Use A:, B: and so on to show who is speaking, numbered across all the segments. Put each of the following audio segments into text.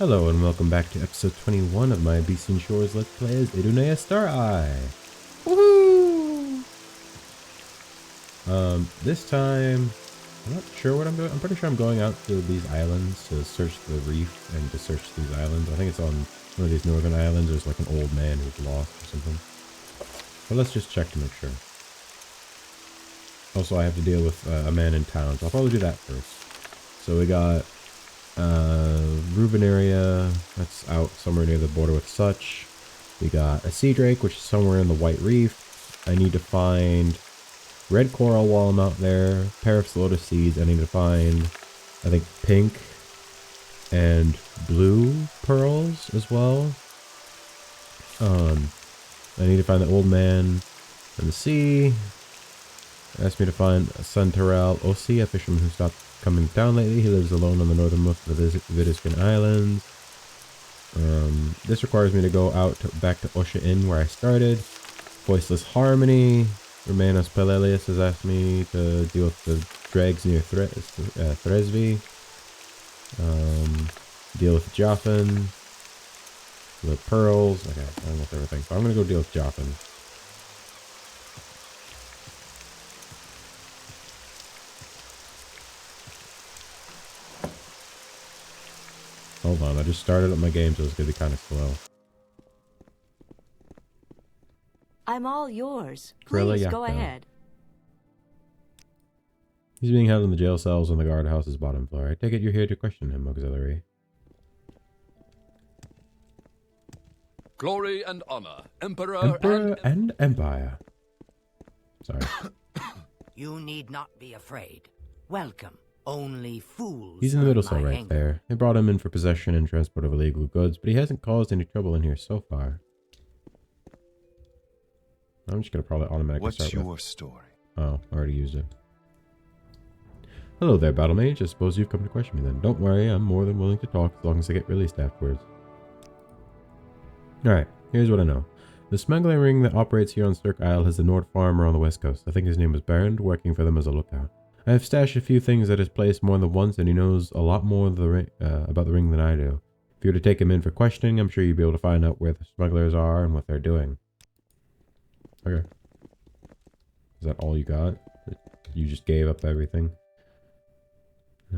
A: Hello and welcome back to episode 21 of my Abecean Shores Let's Play as Idonea Star-Eye. Woohoo! This time, I'm not sure what I'm doing. I'm pretty sure I'm going out to these islands to search the reef and to search these islands. I think it's on one of these northern islands. There's like an old man who's lost or something. But let's just check to make sure. Also, I have to deal with a man in town, so I'll probably do that first. So we got Reuben area, that's out somewhere near the border with Such. We got a sea drake, which is somewhere in the White Reef. I need to find red coral while I'm out there, Paraff's lotus seeds. I need to find, I think, pink and blue pearls as well. I need to find the old man in the sea. Asked me to find Santarel Ossi, a fisherman who stopped coming down lately. He lives alone on the northernmost of the Vidiscan Islands. This requires me to go back to Osha Inn where I started. Voiceless Harmony. Romanos Pelelius has asked me to deal with the dregs near Thresvi. Deal with Joffin. The pearls. Okay, I don't know everything. So I'm going to go deal with Joffin. Hold on, I just started up my game, so it's going to be kind of slow.
B: I'm all yours. Please go ahead.
A: He's being held in the jail cells on the guardhouse's bottom floor. I take it you're here to question him, Auxiliary.
C: Glory and honor, Emperor
A: and Empire. Sorry.
D: You need not be afraid. Welcome. Only fools.
A: He's in the middle cell right there. They brought him in for possession and transport of illegal goods, but he hasn't caused any trouble in here so far. I'm just gonna probably automatically start with.
E: What's your story?
A: Oh, I already used it. Hello there, battlemage. I suppose you've come to question me then. Don't worry, I'm more than willing to talk as long as I get released afterwards. Alright, here's what I know. The smuggling ring that operates here on Cirque Isle has a Nord farmer on the west coast. I think his name was Bernd, working for them as a lookout. I have stashed a few things at his place more than once, and he knows a lot more about the ring than I do. If you were to take him in for questioning, I'm sure you'd be able to find out where the smugglers are and what they're doing. Okay. Is that all you got? You just gave up everything? I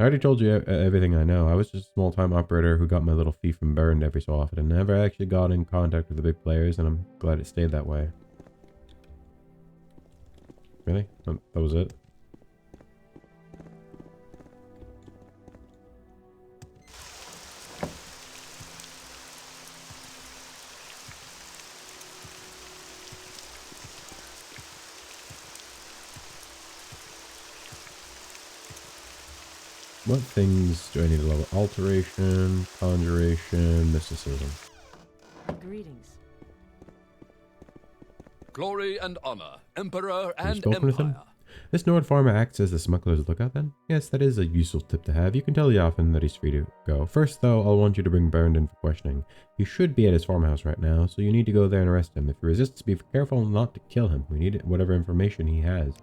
A: already told you everything I know. I was just a small-time operator who got my little fee from Bernd every so often and never actually got in contact with the big players, and I'm glad it stayed that way. Really? That was it? What things do I need to level? Alteration, conjuration, mysticism.
B: Greetings.
C: Glory and honor, Emperor and
A: With him?
C: Empire.
A: This Nord farmer acts as the smuggler's lookout then? Yes, that is a useful tip to have. You can tell Joffin that he's free to go. First though, I'll want you to bring Bernd in for questioning. He should be at his farmhouse right now, so you need to go there and arrest him. If he resists, be careful not to kill him. We need whatever information he has.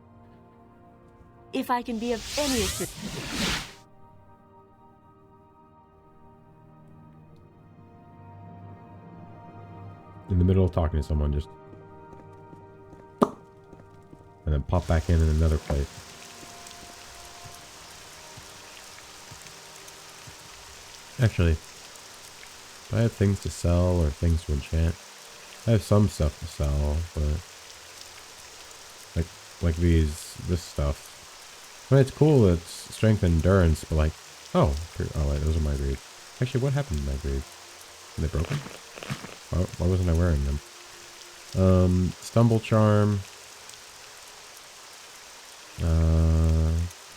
B: If I can be of any assistance.
A: In the middle of talking to someone, just... and then pop back in another place. Actually, do I have things to sell or things to enchant? I have some stuff to sell, but like this stuff. I mean, it's cool. It's strength and endurance, but like, oh wait, those are my greaves. Actually, what happened to my greaves? Are they broken? Why wasn't I wearing them? Stumble charm.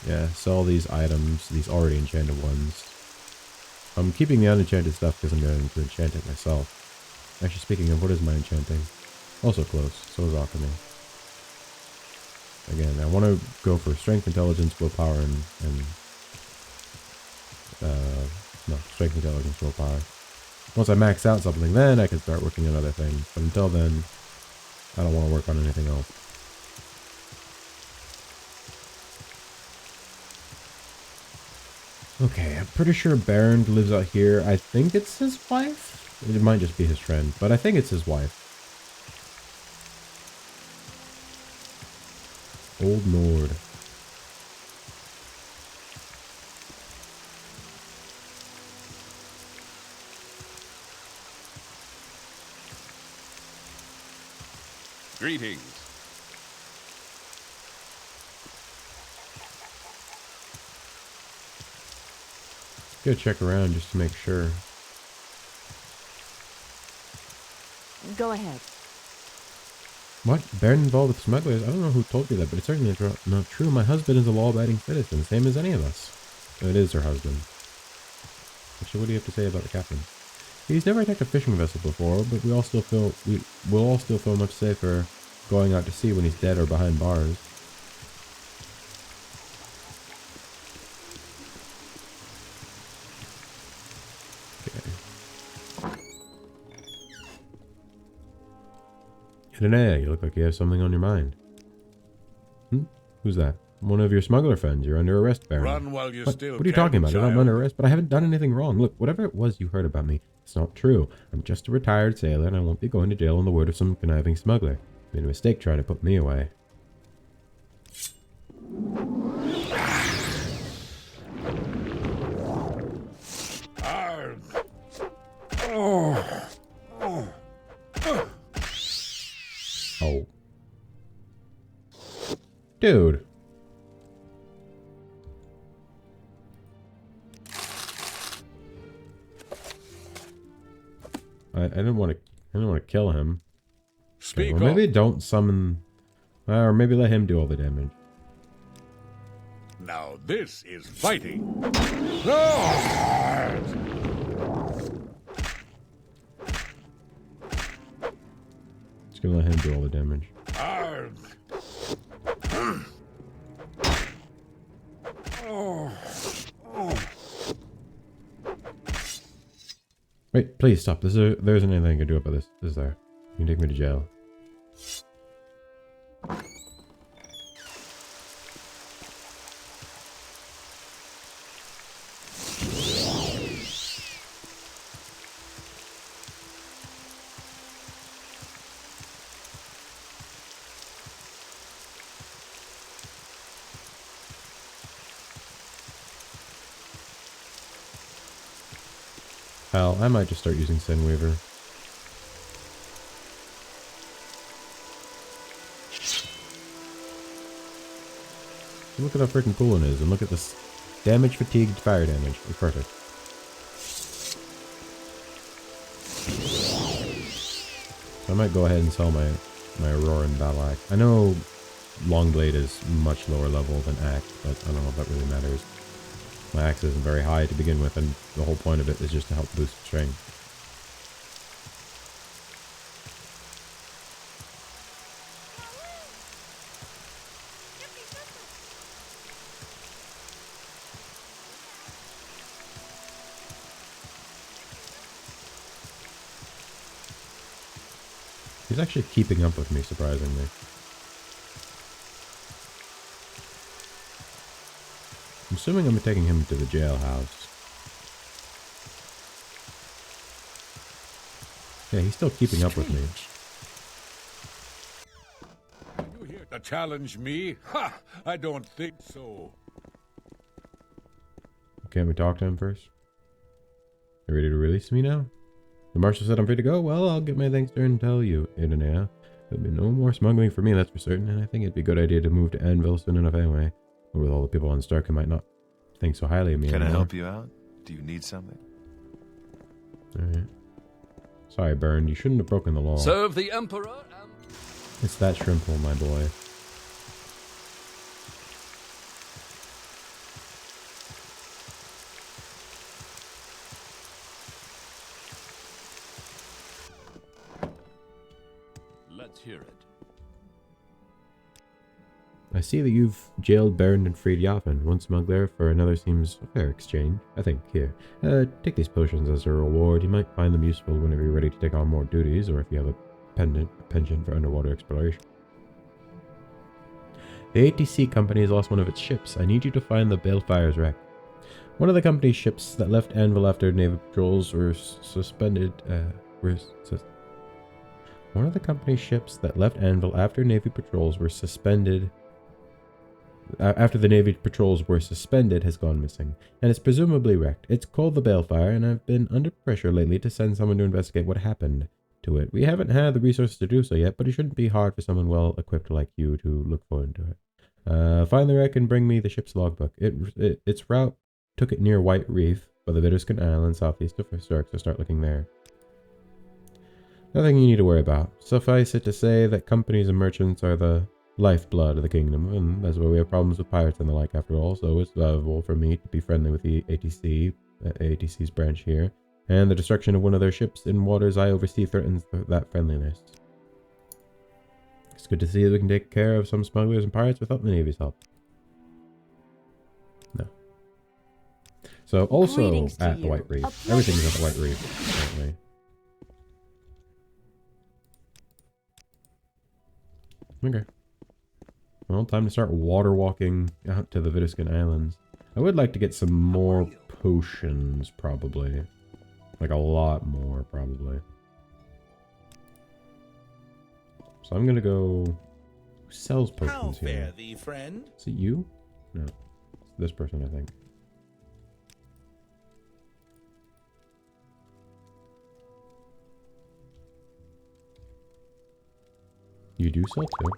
A: Yeah, sell these items, these already enchanted ones. I'm keeping the unenchanted stuff because I'm going to enchant it myself. Actually, speaking of, what is my enchanting? Also close, so is alchemy. Again, I want to go for strength, intelligence, willpower, strength, intelligence, willpower. Once I max out something, then I can start working on other things. But until then, I don't want to work on anything else. Okay, I'm pretty sure Bernd lives out here. I think it's his wife. It might just be his friend, but I think it's his wife. Old Nord.
C: Greetings.
A: Go check around just to make sure.
B: Go ahead.
A: What? Baron involved with smugglers? I don't know who told you that, but it's certainly not true. My husband is a law-abiding citizen, same as any of us. It is her husband. Actually, what do you have to say about the captain? He's never attacked a fishing vessel before, but we will all still feel much safer going out to sea when he's dead or behind bars. Idonea, you look like you have something on your mind. Who's that? One of your smuggler friends. You're under arrest, Baron.
E: Run while you still
A: What are you
E: can,
A: talking about?
E: child.
A: I'm under arrest, but I haven't done anything wrong. Look, whatever it was you heard about me, it's not true. I'm just a retired sailor, and I won't be going to jail on the word of some conniving smuggler. Made a mistake trying to put me away. Oh. Dude. I didn't want to kill him.
E: Speak
A: Well, maybe
E: up.
A: don't summon, or maybe let him do all the damage.
E: Now this is fighting.
A: Just gonna let him do all the damage. Wait, please stop. There isn't anything I can do about this, is there? You can take me to jail. Hell, I might just start using Sinweaver. Look at how freaking cool it is, and look at this damage fatigued fire damage. It's perfect. So I might go ahead and sell my Auroran battle axe. I know Longblade is much lower level than axe, but I don't know if that really matters. My axe isn't very high to begin with, and the whole point of it is just to help boost strength. He's actually keeping up with me, surprisingly. I'm assuming I'm taking him to the jailhouse. Yeah, he's still keeping up with me.
E: You here to challenge me? Ha! I don't think so.
A: Can't we talk to him first? You ready to release me now? The marshal said I'm free to go. Well, I'll get my thanks there and tell you, Idonea. There'll be no more smuggling for me, that's for certain, and I think it'd be a good idea to move to Anvil soon enough anyway. Or with all the people on Stark who might not think so highly of me
F: Can I
A: anymore.
F: help you out? Do you need something?
A: Alright. Sorry, Bernd. You shouldn't have broken the law.
C: Serve the Emperor and...
A: It's that shrimple, my boy.
C: Let's hear it.
A: I see that you've jailed Bernd and freed Yafen. One smuggler for another seems a fair exchange. I think. Here, take these potions as a reward. You might find them useful whenever you're ready to take on more duties, or if you have a penchant for underwater exploration. The ATC company has lost one of its ships. I need you to find the Balefire's wreck. One of the company's ships that left Anvil after Navy patrols were suspended. One of the company's ships that left Anvil after Navy patrols were suspended. After the Navy patrols were suspended, has gone missing, and is presumably wrecked. It's called the Balefire, and I've been under pressure lately to send someone to investigate what happened to it. We haven't had the resources to do so yet, but it shouldn't be hard for someone well equipped like you to look into it. Find the wreck and bring me the ship's logbook. Its route took it near White Reef, by the Vidiscan Island, southeast of Stark, so start looking there. Nothing you need to worry about. Suffice it to say that companies and merchants are the lifeblood of the kingdom, and that's why we have problems with pirates and the like after all, so it's valuable for me to be friendly with the ATC's branch here, and the destruction of one of their ships in waters I oversee threatens that friendliness. It's good to see that we can take care of some smugglers and pirates without the Navy's help. No. So also at the White Reef. Everything is at the White Reef, apparently. Okay. Well, time to start water walking out to the Vidiscan Islands. I would like to get some more potions, probably. Like a lot more, probably. So I'm gonna go... Who sells potions here?
G: How fare thee, friend?
A: Is it you? No. It's this person, I think. You do sell too?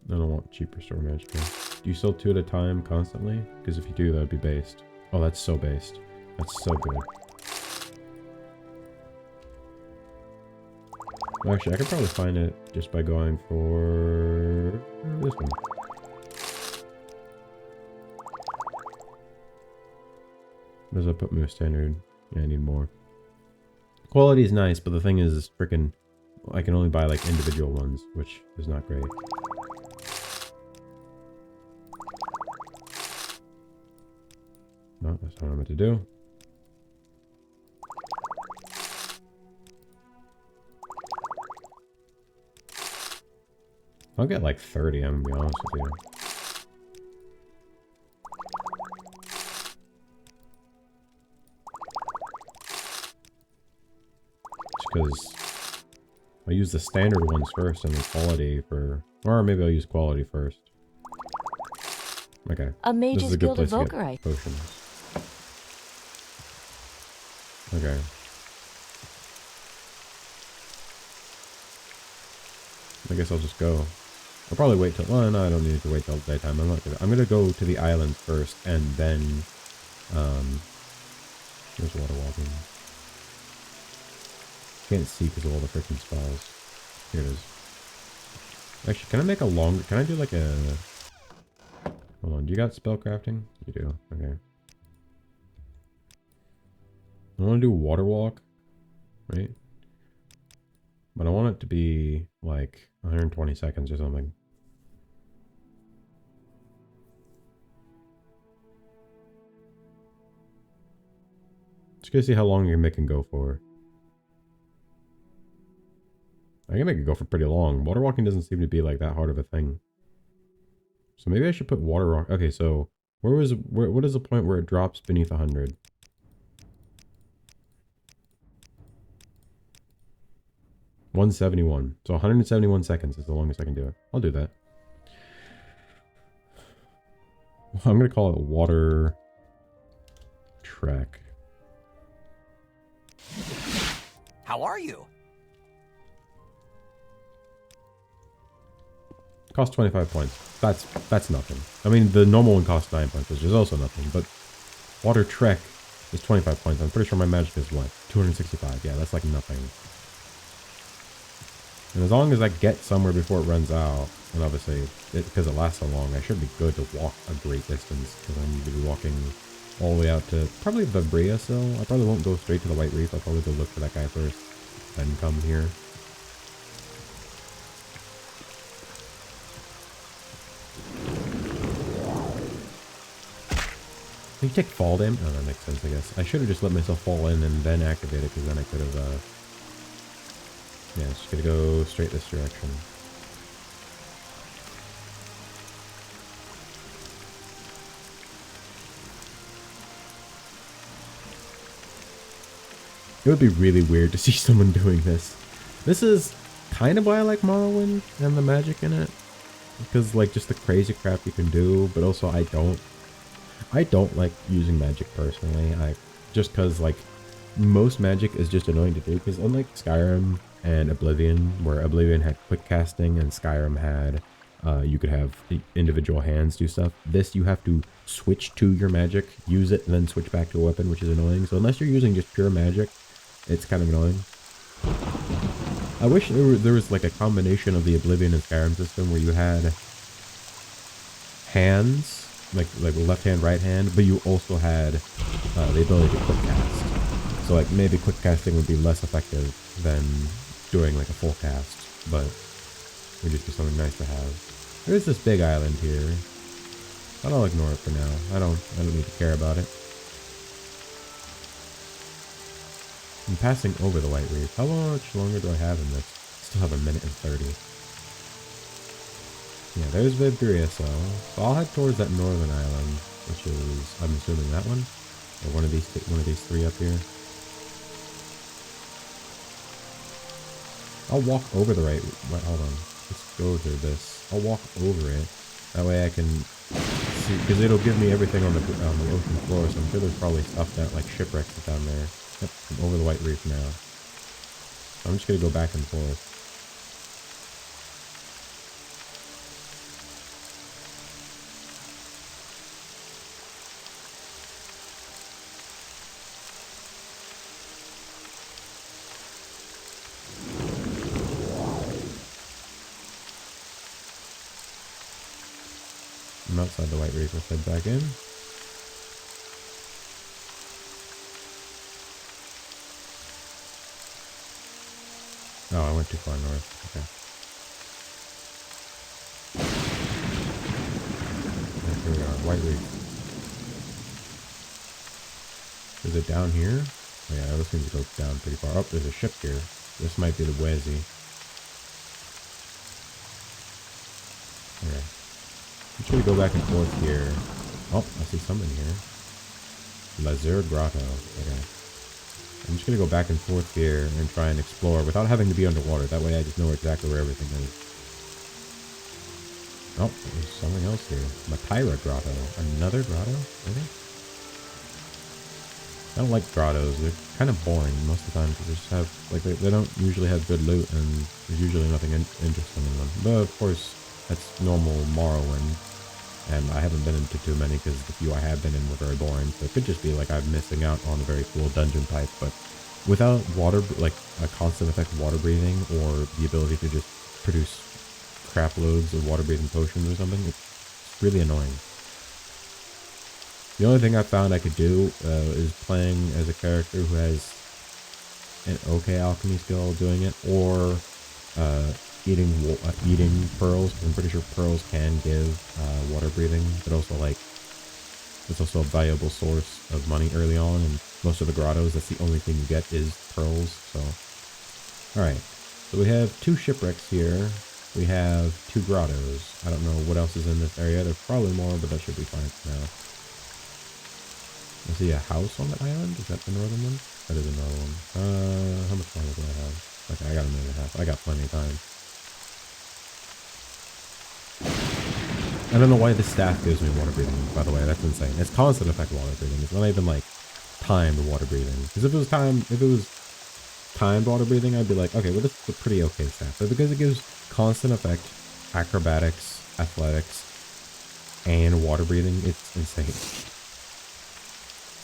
A: I don't want cheaper store magic. Do you sell 2 at a time constantly? Because if you do, that would be based. Oh, that's so based. That's so good. Well, actually, I could probably find it just by going for this one. Does that put me with standard? Yeah, I need more. Quality is nice, but the thing is, freaking, I can only buy like individual ones, which is not great. No, that's not what I meant to do. I'll get like 30, I'm gonna be honest with you. Just because I'll use the standard ones first and the quality for... Or maybe I'll use quality first. Okay.
B: A mage's guild evoker,
A: to get potions. Okay. I guess I'll just go. I'll probably wait till... Well, no, I don't need to wait till daytime. I'm gonna go to the island first, and then... There's water walking. Can't see because of all the freaking spells. Here it is. Actually, can I make a longer... Can I do like a... Hold on, do you got spell crafting? You do, okay. I want to do water walk, right? But I want it to be like 120 seconds or something. Just gonna see how long you can make it go for. I can make it go for pretty long. Water walking doesn't seem to be like that hard of a thing. So maybe I should put water walk. Okay, so what is the point where it drops beneath 100? $171. So 171 seconds is the longest I can do it. I'll do that. I'm gonna call it water trek.
D: How are you?
A: Cost 25 points. That's nothing. I mean, the normal one costs 9 points, which is also nothing, but water trek is 25 points. I'm pretty sure my magic is what? 265. Yeah, that's like nothing. And as long as I get somewhere before it runs out, and obviously, because it lasts so long, I should be good to walk a great distance, because I need to be walking all the way out to probably the Brea still. I probably won't go straight to the White Reef. I'll probably go look for that guy first, then come here. You take fall damage? Oh, that makes sense, I guess. I should have just let myself fall in and then activate it, because then I could have, yeah, it's just gonna go straight this direction. It would be really weird to see someone doing this. This is kind of why I like Morrowind and the magic in it. Because, like, just the crazy crap you can do, but also I don't like using magic personally. Just because, like, most magic is just annoying to do, because unlike Skyrim and Oblivion, where Oblivion had quick casting and Skyrim had, you could have individual hands do stuff. This, you have to switch to your magic, use it, and then switch back to a weapon, which is annoying. So unless you're using just pure magic, it's kind of annoying. I wish there was like a combination of the Oblivion and Skyrim system where you had hands, like left hand, right hand, but you also had the ability to quick cast. So like maybe quick casting would be less effective than doing like a full cast, but it would just be something nice to have. There's this big island here. I'll ignore it for now. I don't need to care about it. I'm passing over the White Reef. How much longer do I have in this? Still have 1 minute and 30. Yeah, there's Vibria, so I'll head towards that northern island, which is, I'm assuming that one, or one of these three up here. I'll walk over the right. Wait, hold on. Let's go to this. I'll walk over it. That way I can see, because it'll give me everything on the ocean floor. So I'm sure there's probably stuff that like shipwrecks down there. Yep, I'm over the White Reef now. I'm just gonna go back and forth. I'm outside the White Reef. Let's head back in. Oh, I went too far north. Okay. And here we are, White Reef. Is it down here? Oh, yeah, this seems to go down pretty far. Oh, there's a ship here. This might be the Wesi. Okay. I'm just gonna go back and forth here. Oh, I see something here. Lazur Grotto. Okay. I'm just gonna go back and forth here and try and explore without having to be underwater. That way I just know exactly where everything is. Oh, there's something else here. Matira Grotto. Another grotto? Really? I don't like grottos. They're kind of boring most of the time because they just have, like, they don't usually have good loot and there's usually nothing interesting in them. But of course, that's normal Morrowind. And I haven't been into too many because the few I have been in were very boring. So it could just be like I'm missing out on a very cool dungeon type. But without water, like a constant effect water breathing or the ability to just produce crap loads of water breathing potions or something, it's really annoying. The only thing I found I could do is playing as a character who has an okay alchemy skill doing it, or eating pearls. I'm pretty sure pearls can give water breathing, but also like it's also a valuable source of money early on. And most of the grottos, that's the only thing you get is pearls. So, all right. So we have 2 shipwrecks here. We have 2 grottos. I don't know what else is in this area. There's probably more, but that should be fine for now. I see a house on that island. Is that the northern one? That is another one. How much longer do I have? Okay, I got 1.5 minutes. I got plenty of time. I don't know why the staff gives me water breathing, by the way. That's insane. It's constant effect water breathing. It's not even like timed water breathing. Because if it was timed water breathing, I'd be like, okay, well, this is a pretty okay staff. But because it gives constant effect, acrobatics, athletics, and water breathing, it's insane.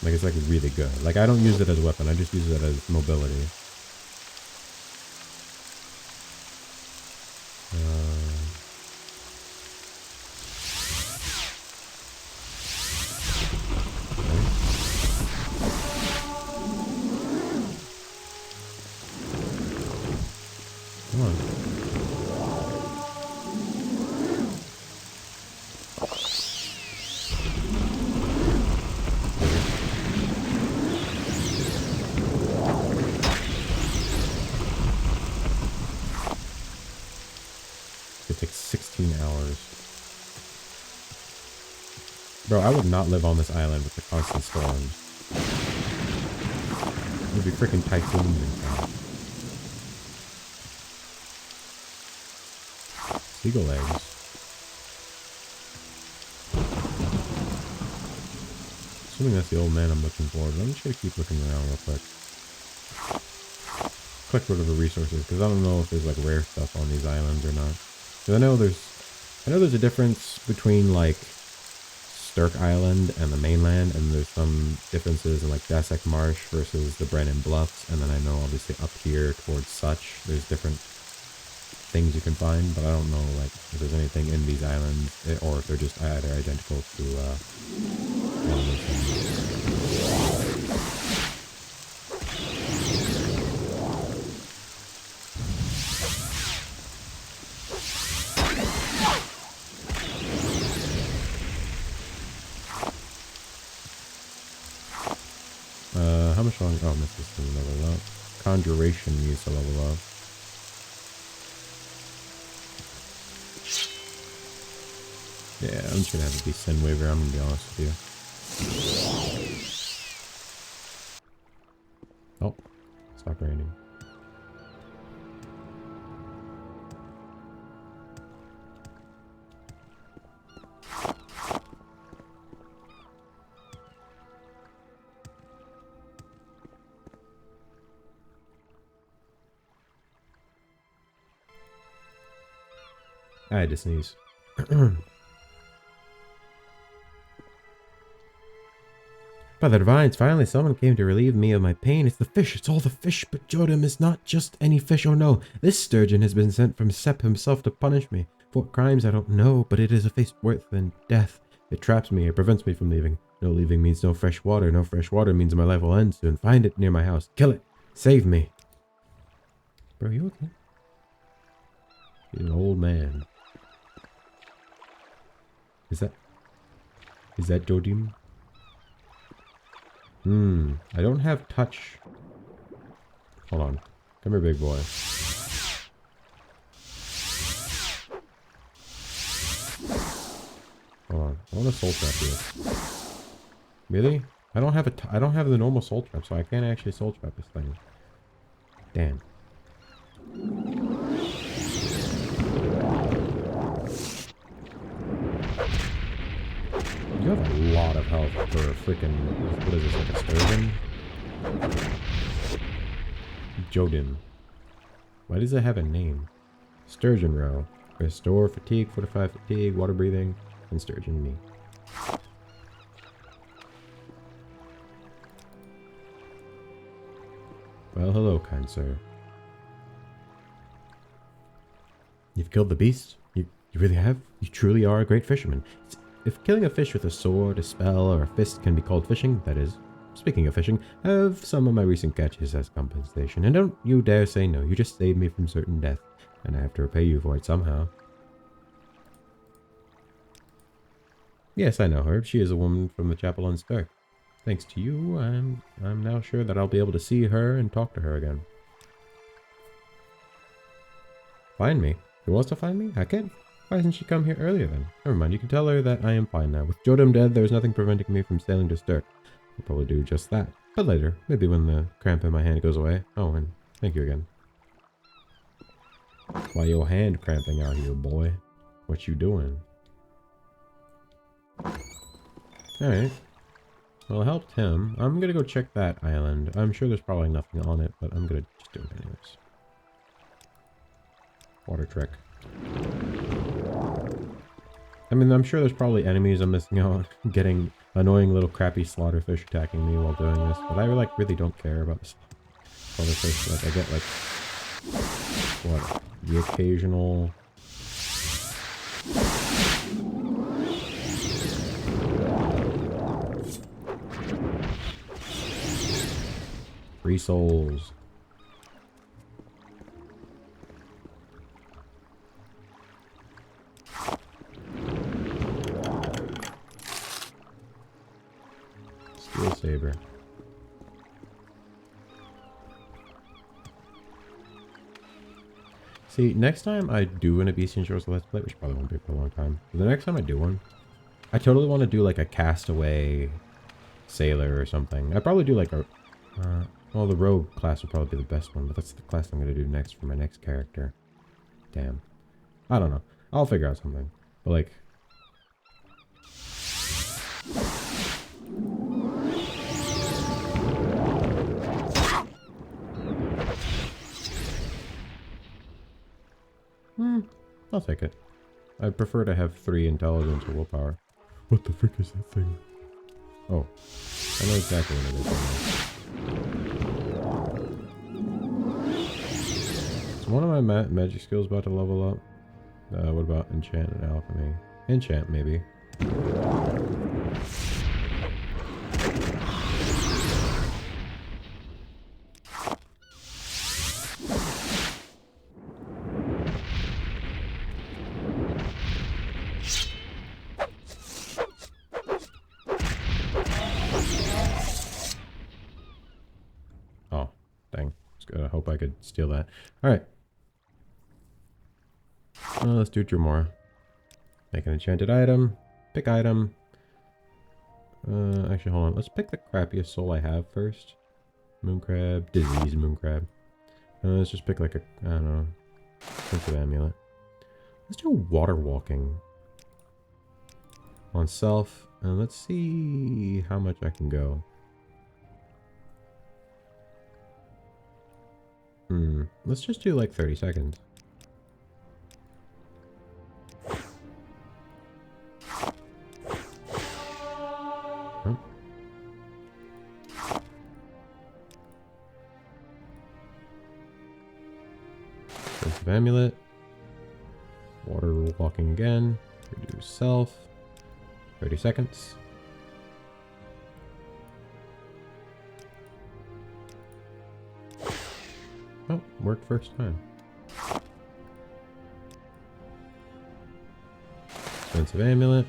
A: Like, it's like really good. Like, I don't use it as a weapon. I just use it as mobility. Come on. It takes 16 hours. Bro, I would not live on this island with the constant storms. There'd be freaking typhoons and stuff. Seagull eggs. Assuming that's the old man I'm looking for, but I'm just gonna keep looking around real quick. Click whatever resources, because I don't know if there's like rare stuff on these islands or not. Because I know there's a difference between like Stirk Island and the mainland, and there's some differences in like Dasek Marsh versus the Brennan Bluffs, and then I know obviously up here towards Such, there's different things you can find, but I don't know like if there's anything in these islands, or if they're just either identical to one of those things. How much longer? Oh, this is going to level up. Conjuration needs to level up. Yeah, I'm just going to have to be Sin Waver, I'm going to be honest with you. Oh, stop raining. I had to sneeze. By the divines, finally someone came to relieve me of my pain. It's the fish, it's all the fish, but Jodam is not just any fish, oh no. This sturgeon has been sent from Sep himself to punish me. For what crimes I don't know, but it is a face worse than death. It traps me, it prevents me from leaving. No leaving means no fresh water means my life will end soon. Find it near my house, kill it, save me. Bro, you okay? He's an old man. Is that Jodim? I don't have touch. Hold on. Come here, big boy. Hold on. I want a soul trap here. Really? I don't have the normal soul trap, so I can't actually soul trap this thing. Damn. You have a lot of health for a freaking, what is this, like a sturgeon? Jodin. Why does it have a name? Sturgeon row. Restore fatigue, fortify fatigue, water breathing, and sturgeon meat. Well, hello, kind sir. You've killed the beast? You really have? You truly are a great fisherman. If killing a fish with a sword, a spell, or a fist can be called fishing, that is, speaking of fishing, I have some of my recent catches as compensation, and don't you dare say no, you just saved me from certain death, and I have to repay you for it somehow. Yes, I know her. She is a woman from the chapel on Stark. Thanks to you, I'm now sure that I'll be able to see her and talk to her again. Find me? Who wants to find me? I can't. Why hasn't she come here earlier then? Never mind, you can tell her that I am fine now. With Jodam dead, there's nothing preventing me from sailing to Stirk. I'll probably do just that. But later, maybe when the cramp in my hand goes away. Oh, and thank you again. Why your hand cramping out here, boy? What you doing? Alright. Well, I helped him. I'm gonna go check that island. I'm sure there's probably nothing on it, but I'm gonna just do it anyways. Water trick. I mean, I'm sure there's probably enemies I'm missing out on. Getting annoying little crappy slaughterfish attacking me while doing this. But I really don't care about the slaughterfish. Like, I get like, what, the occasional... Free souls. Steel saber. See, next time I do an Abecean Shores Let's Play, which probably won't be for a long time, but the next time I do one, I totally want to do like a castaway sailor or something. I'd probably do like a... Well, the rogue class would probably be the best one, but that's the class I'm going to do next for my next character. Damn. I don't know. I'll figure out something. But, like... I'll take it. I'd prefer to have 3 intelligence or willpower. What the frick is that thing? Oh. I know exactly what it is. So one of my magic skills about to level up. What about enchant and alchemy? Enchant, maybe. Oh, dang. I hope I could steal that. Alright. Let's do Dremora. Make an enchanted item. Pick item. Actually, hold on. Let's pick the crappiest soul I have first. Mooncrab. Disease mooncrab. Let's just pick like a, I don't know, sensitive amulet. Let's do water walking. On self. And let's see how much I can go. Let's just do like 30 seconds. Sensitive amulet. Water walking again. Reduce self. 30 seconds. Oh, worked first time. Expensive amulet.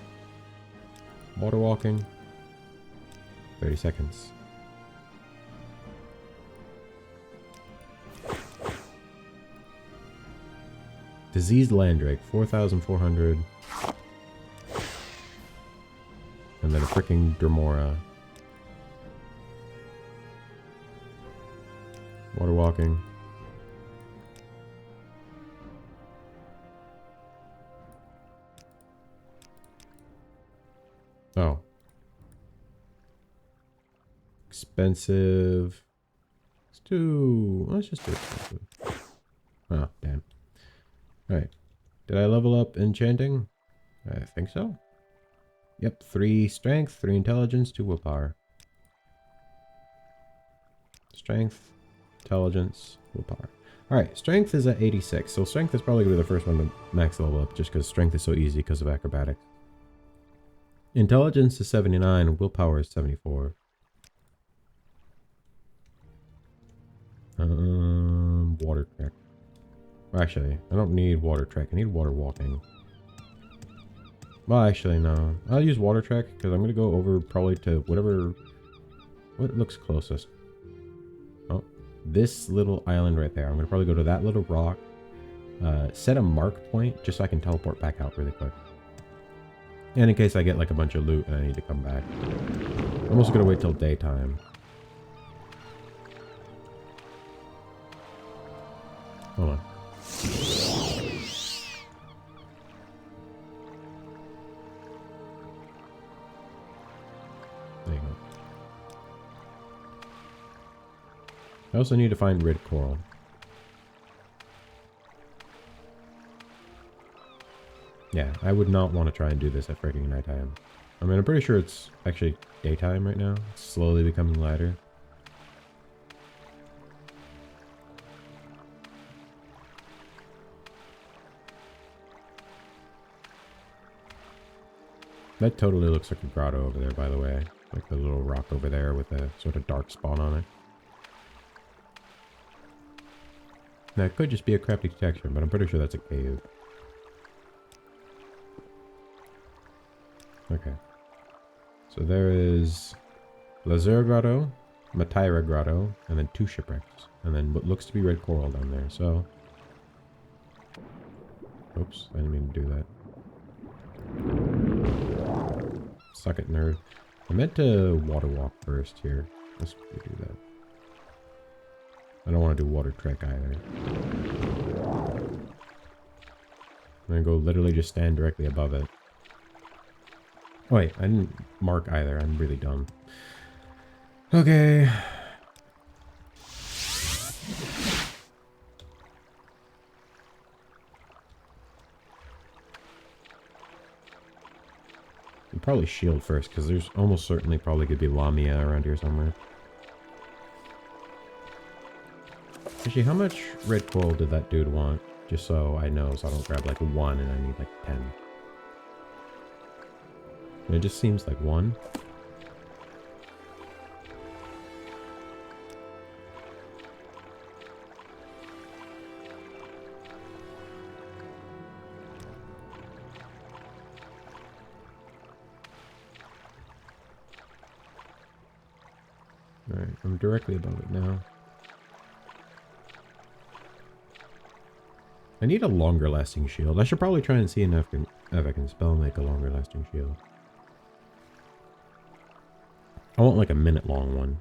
A: Water walking. 30 seconds. Diseased Landrake, 4,400. And then a freaking Dremora. Water walking. Oh. Expensive. Let's just do expensive. Oh, damn. Alright. Did I level up enchanting? I think so. Yep, 3 strength, 3 intelligence, 2 willpower. Strength, intelligence, willpower. Alright, strength is at 86, so strength is probably going to be the first one to max level up, just because strength is so easy because of acrobatics. Intelligence is 79, willpower is 74. Water trek. Actually, I don't need water trek, I need water walking. Well, actually, no. I'll use water trek, because I'm going to go over probably to whatever... What looks closest? Oh, this little island right there. I'm going to probably go to that little rock. Set a mark point, just so I can teleport back out really quick. And in case I get like a bunch of loot and I need to come back. I'm also going to wait till daytime. Hold on. There you go. I also need to find red coral. Yeah, I would not want to try and do this at freaking nighttime. I mean, I'm pretty sure it's actually daytime right now. It's slowly becoming lighter. That totally looks like a grotto over there, by the way. Like the little rock over there with a sort of dark spot on it. Now, it could just be a crappy texture, but I'm pretty sure that's a cave. Okay. So there is Lazur Grotto, Matira Grotto, and then 2 shipwrecks. And then what looks to be red coral down there, so... Oops, I didn't mean to do that. Suck it, nerd. I meant to water walk first here. Let's do that. I don't want to do water trek either. I'm gonna go literally just stand directly above it. Oh, wait, I didn't mark either. I'm really dumb. Okay. I'll probably shield first, because there's almost certainly probably could be Lamia around here somewhere. Actually, how much red coral did that dude want? Just so I know, so I don't grab like 1 and I need like 10. It just seems like 1. Alright, I'm directly above it now. I need a longer lasting shield. I should probably try and see if I can spell make a longer lasting shield. I want like a minute long one.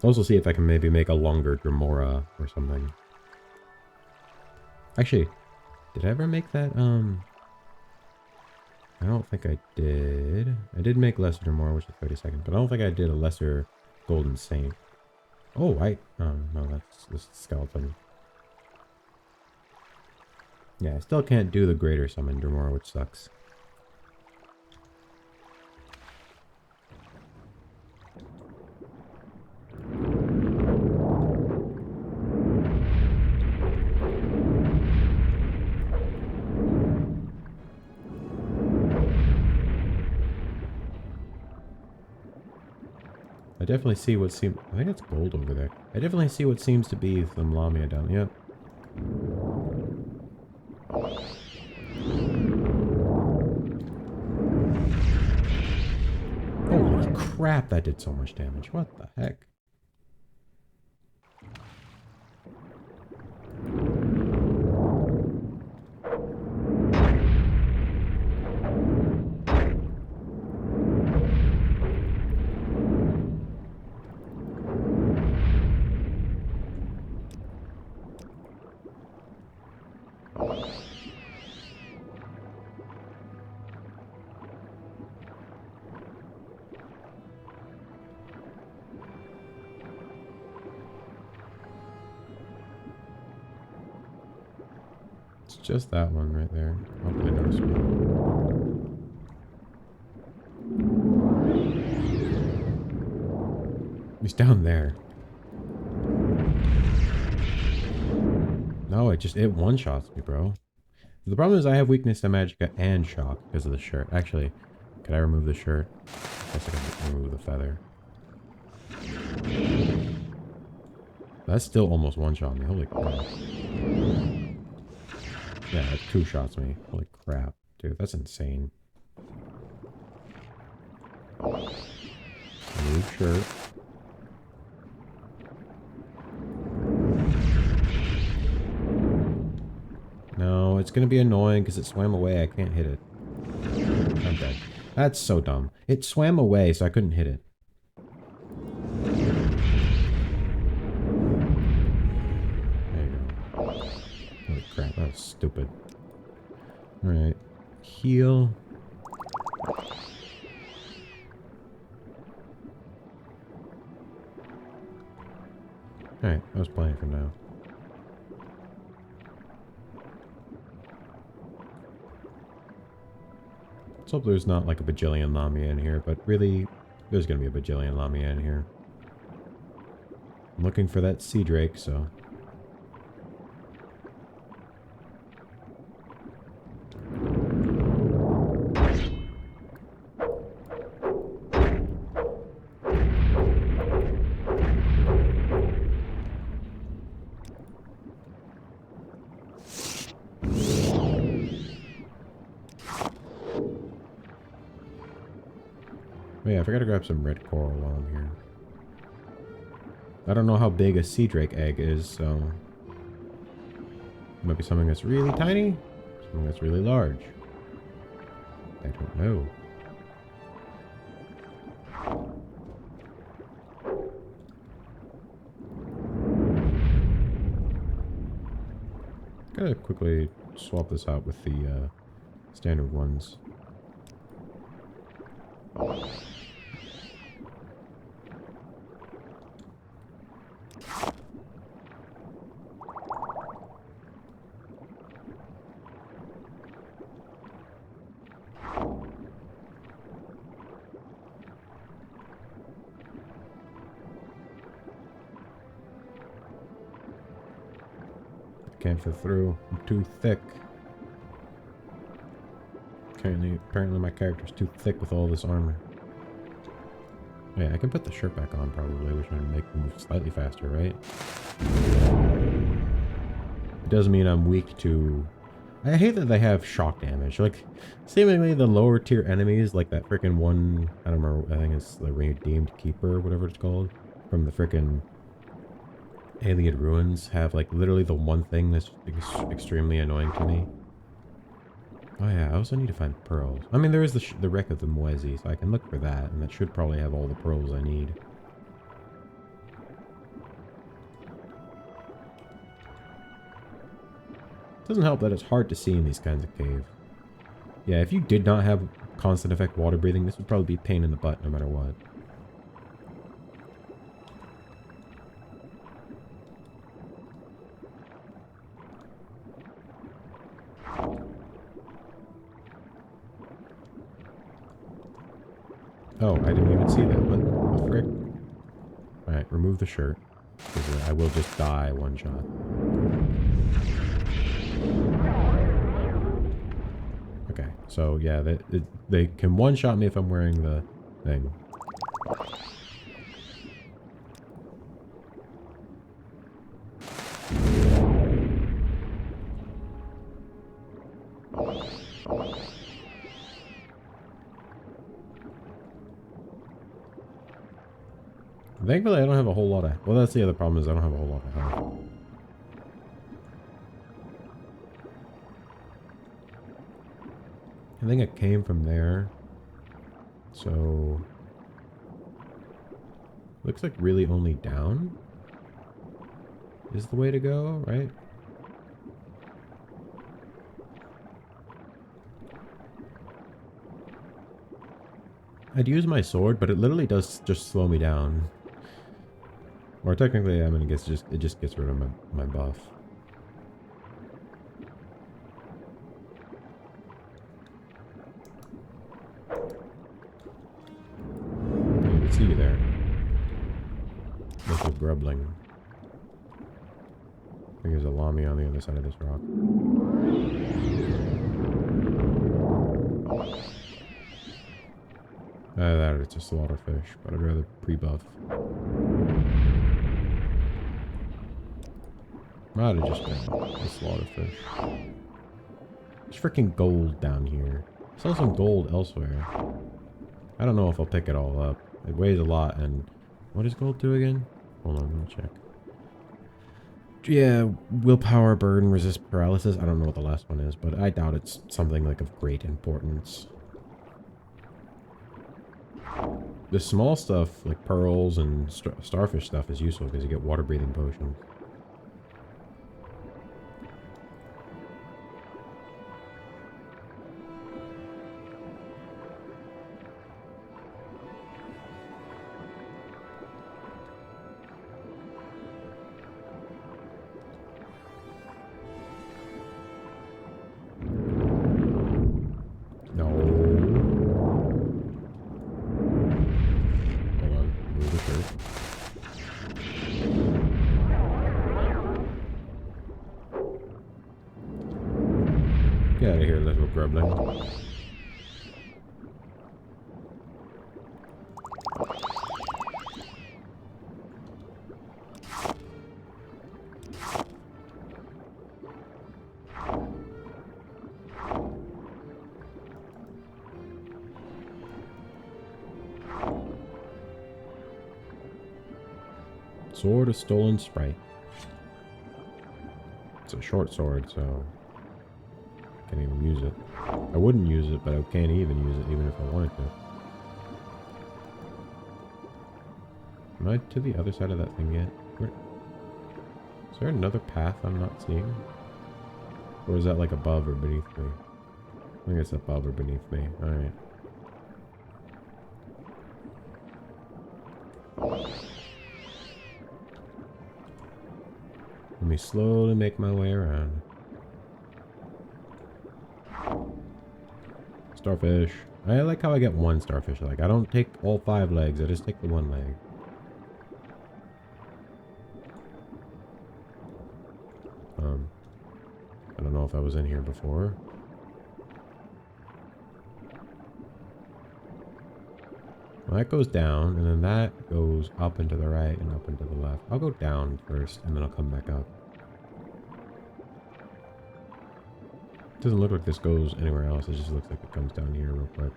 A: Also see if I can maybe make a longer Dremora or something. Actually, did I ever make that, I don't think I did. I did make lesser Dremora, which is 30 seconds, but I don't think I did a lesser Golden Saint. Oh, no, that's this skeleton. Yeah, I still can't do the greater summon Dremora, which sucks. I definitely see what seems... I think it's gold over there. I definitely see what seems to be some Lamia down. Yep. Holy crap, that did so much damage. What the heck? It's just that one right there. Hopefully notice me. He's down there. No, it one-shots me, bro. The problem is I have weakness to Magicka and shock because of the shirt. Actually, could I remove the shirt? I guess I can remove the feather. That's still almost one-shot me. Holy crap. Yeah, it 2-shots me. Holy crap. Dude, that's insane. Remove shirt. No, it's gonna be annoying because it swam away. I can't hit it. I'm dead. That's so dumb. It swam away, so I couldn't hit it. There you go. Holy crap, that was stupid. Alright. Heal. Alright, I was playing for now. Let's hope there's not like a bajillion Lamia in here, but really, there's gonna be a bajillion Lamia in here. I'm looking for that sea drake, so... Oh yeah, I forgot to grab some red coral while I'm here. I don't know how big a sea drake egg is, so... It might be something that's really tiny, something that's really large. I don't know. Gotta quickly swap this out with the standard ones. Can't fit through. I'm too thick. Apparently my character's too thick with all this armor. Yeah, I can put the shirt back on probably, which would make me move slightly faster, right? It does mean I'm weak to... I hate that they have shock damage. Like, seemingly the lower tier enemies, like that freaking one... I don't remember, I think it's the Redeemed Keeper, or whatever it's called. From the freaking Ayleid Ruins, have like literally the one thing that's extremely annoying to me. Oh yeah, I also need to find pearls. I mean, there is the wreck of the Moesi, so I can look for that, and that should probably have all the pearls I need. Doesn't help that it's hard to see in these kinds of caves. Yeah, if you did not have constant effect water breathing, this would probably be a pain in the butt no matter what. Oh, I didn't even see that. What the frick? Alright, remove the shirt. Because I will just die one shot. Okay, so yeah, they can one-shot me if I'm wearing the thing. Thankfully, I don't have a whole lot of... Well, that's the other problem, is I don't have a whole lot of health. I think it came from there. So... Looks like really only down is the way to go, right? I'd use my sword, but it literally does just slow me down. Or technically, I mean, it just gets rid of my buff. I can see you there. Little grubbling. I think there's a Lami on the other side of this rock. That it's a slaughterfish, but I'd rather pre-buff. Might have just been a slaughterfish. There's freaking gold down here. I saw some gold elsewhere. I don't know if I'll pick it all up. It weighs a lot, and... What does gold do again? Hold on, let me check. Yeah, willpower, burn, resist paralysis. I don't know what the last one is, but I doubt it's something like of great importance. The small stuff, like pearls and starfish stuff, is useful because you get water-breathing potions. Get out of here, little grubling. Sword of Stolen Sprite. It's a short sword, so can't even use it. I wouldn't use it, but I can't even use it, even if I wanted to. Am I to the other side of that thing yet? Is there another path I'm not seeing? Or is that like above or beneath me? I think it's above or beneath me. Alright. Let me slowly make my way around. Starfish. I like how I get one starfish leg. I don't take all 5 legs, I just take the 1 leg. I don't know if I was in here before. Well, that goes down, and then that goes up and to the right and up and to the left. I'll go down first, and then I'll come back up. Doesn't look like this goes anywhere else. It just looks like it comes down here real quick.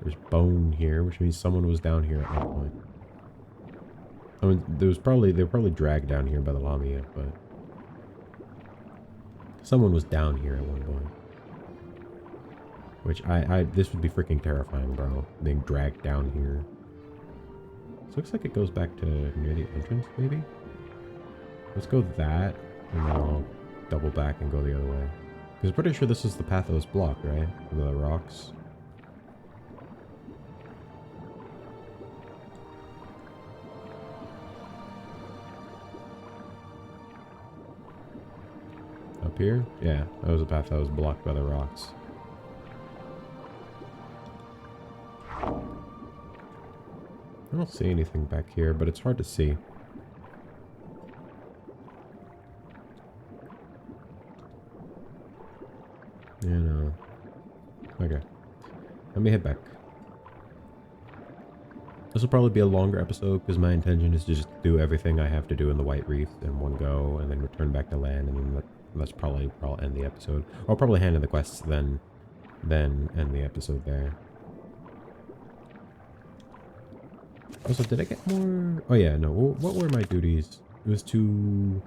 A: There's bone here, which means someone was down here at one point. I mean, they were probably dragged down here by the Lamia, but someone was down here at one point. Which this would be freaking terrifying, bro. Being dragged down here. This looks like it goes back to near the entrance, maybe? Let's go that, and then I'll double back and go the other way. Because I'm pretty sure this is the path that was blocked, right? With the rocks. Up here? Yeah, that was a path that was blocked by the rocks. I don't see anything back here, but it's hard to see. Yeah, no. Okay. Let me head back. This will probably be a longer episode because my intention is to just do everything I have to do in the White Reef in one go and then return back to land, and then that's probably where I'll end the episode. I'll probably hand in the quests then end the episode there. Also, did I get more? Oh yeah, no. What were my duties? It was to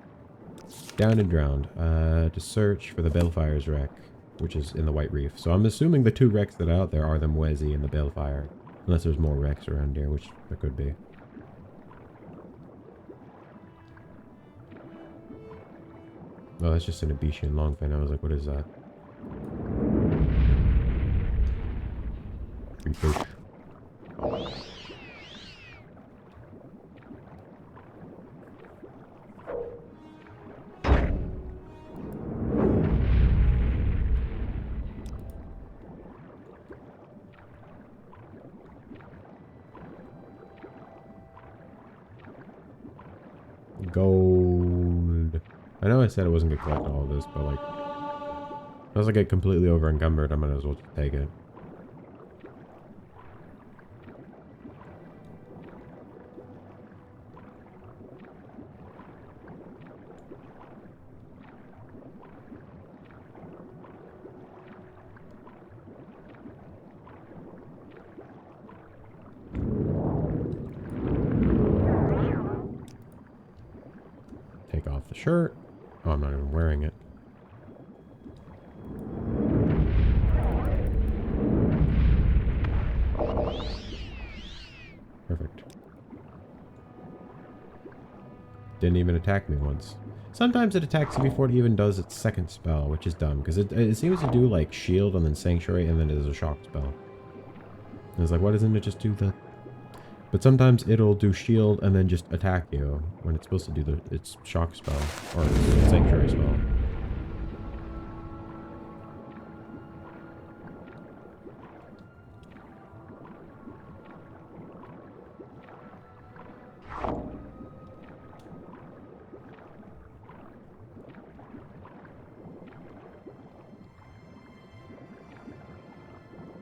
A: down and drowned, to search for the Balefires wreck, which is in the White Reef. So I'm assuming the 2 wrecks that are out there are the Mwezi and the Balefire, unless there's more wrecks around here, which there could be. Oh, that's just an Abecean longfin. I was like, what is that? Free fish. Gold. I know I said I wasn't gonna collect all of this, but like, unless I get completely over encumbered, I might as well just take it. Take off the shirt. Oh, I'm not even wearing it. Perfect. Didn't even attack me once. Sometimes it attacks you before it even does its second spell, which is dumb, because it seems to do like shield and then sanctuary and then it is a shock spell. And it's like, why doesn't it just do that? But sometimes it'll do shield and then just attack you when it's supposed to do its shock spell or its sanctuary spell.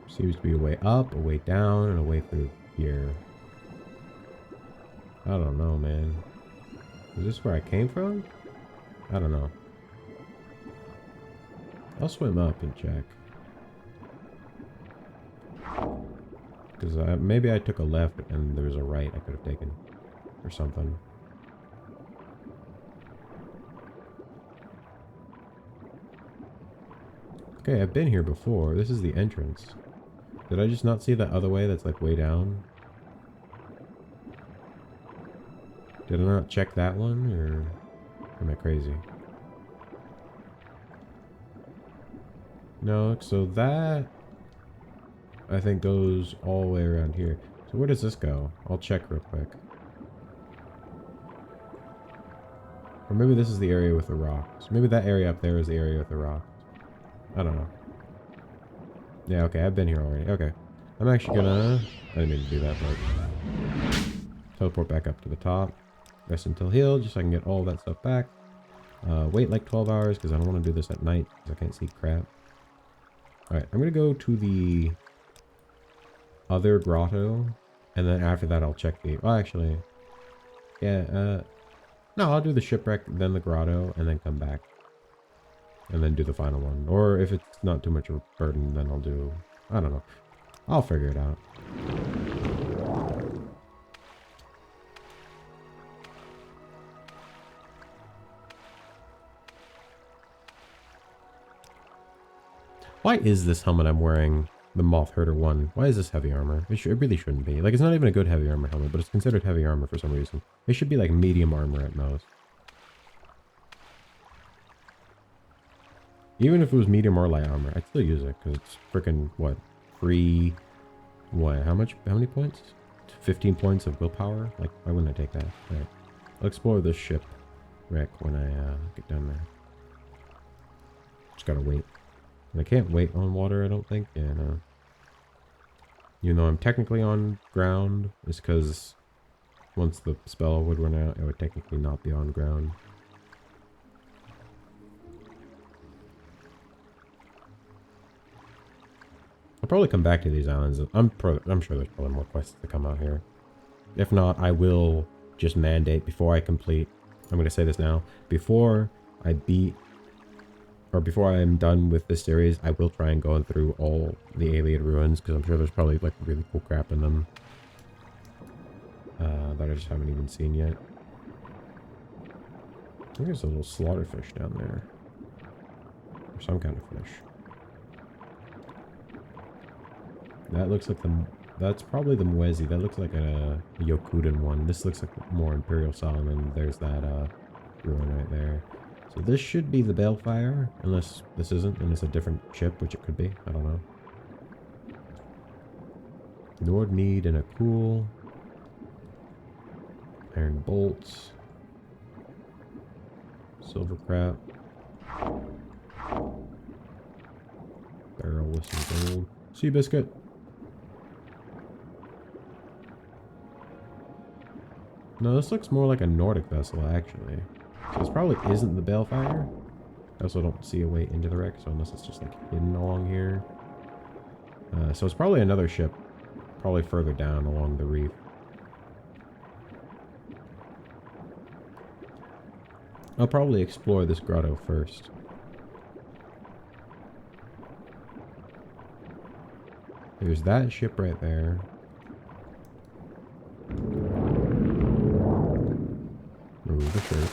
A: Seems to be a way up, a way down, and a way through here. I don't know, man. Is this where I came from? I don't know. I'll swim up and check. Because maybe I took a left and there was a right I could have taken. Or something. Okay, I've been here before. This is the entrance. Did I just not see that other way that's like way down? Did I not check that one, or am I crazy? No, so that I think goes all the way around here. So where does this go? I'll check real quick. Or maybe this is the area with the rocks. Maybe that area up there is the area with the rocks. I don't know. Yeah, okay, I've been here already. Okay. I'm actually gonna... I didn't mean to do that, but... teleport back up to the top. Rest until healed, just so I can get all that stuff back. Wait like 12 hours, because I don't want to do this at night, because I can't see crap. Alright, I'm gonna go to the... other grotto. And then after that, I'll check the... well, actually... yeah, no, I'll do the shipwreck, then the grotto, and then come back. And then do the final one. Or if it's not too much of a burden, then I'll do... I don't know. I'll figure it out. Why is this helmet I'm wearing the Moth Herder one? Why is this heavy armor? It really shouldn't be. Like, it's not even a good heavy armor helmet, but it's considered heavy armor for some reason. It should be like medium armor at most. Even if it was medium or light armor, I'd still use it, because it's freaking, what, free, what, how many points? 15 points of willpower? Like, why wouldn't I take that? Alright, I'll explore this ship wreck when I get down there. Just gotta wait. And I can't wait on water, I don't think. Yeah, no. Even though I'm technically on ground, it's because once the spell would run out, it would technically not be on ground. I'll probably come back to these islands. I'm sure there's probably more quests to come out here. If not, I will just mandate before I complete. I'm going to say this now. Before I beat, or before I'm done with this series, I will try and go through all the Ayleid ruins, because I'm sure there's probably like really cool crap in them that I just haven't even seen yet. I think there's a little slaughterfish down there, or some kind of fish. That looks like that's probably the Mwezi. That looks like a Yokuden one. This looks like more Imperial style, and then there's that ruin right there. So this should be the Balefire, unless this isn't, and it's a different ship, which it could be. I don't know. Nordmead and a cool. Iron bolts. Silver crap. Barrel with some gold. Sea biscuit. No, this looks more like a Nordic vessel, actually. So this probably isn't the Balefire. I also don't see a way into the wreck, so unless it's just like hidden along here. So it's probably another ship. Probably further down along the reef. I'll probably explore this grotto first. There's that ship right there. Remove the shirt.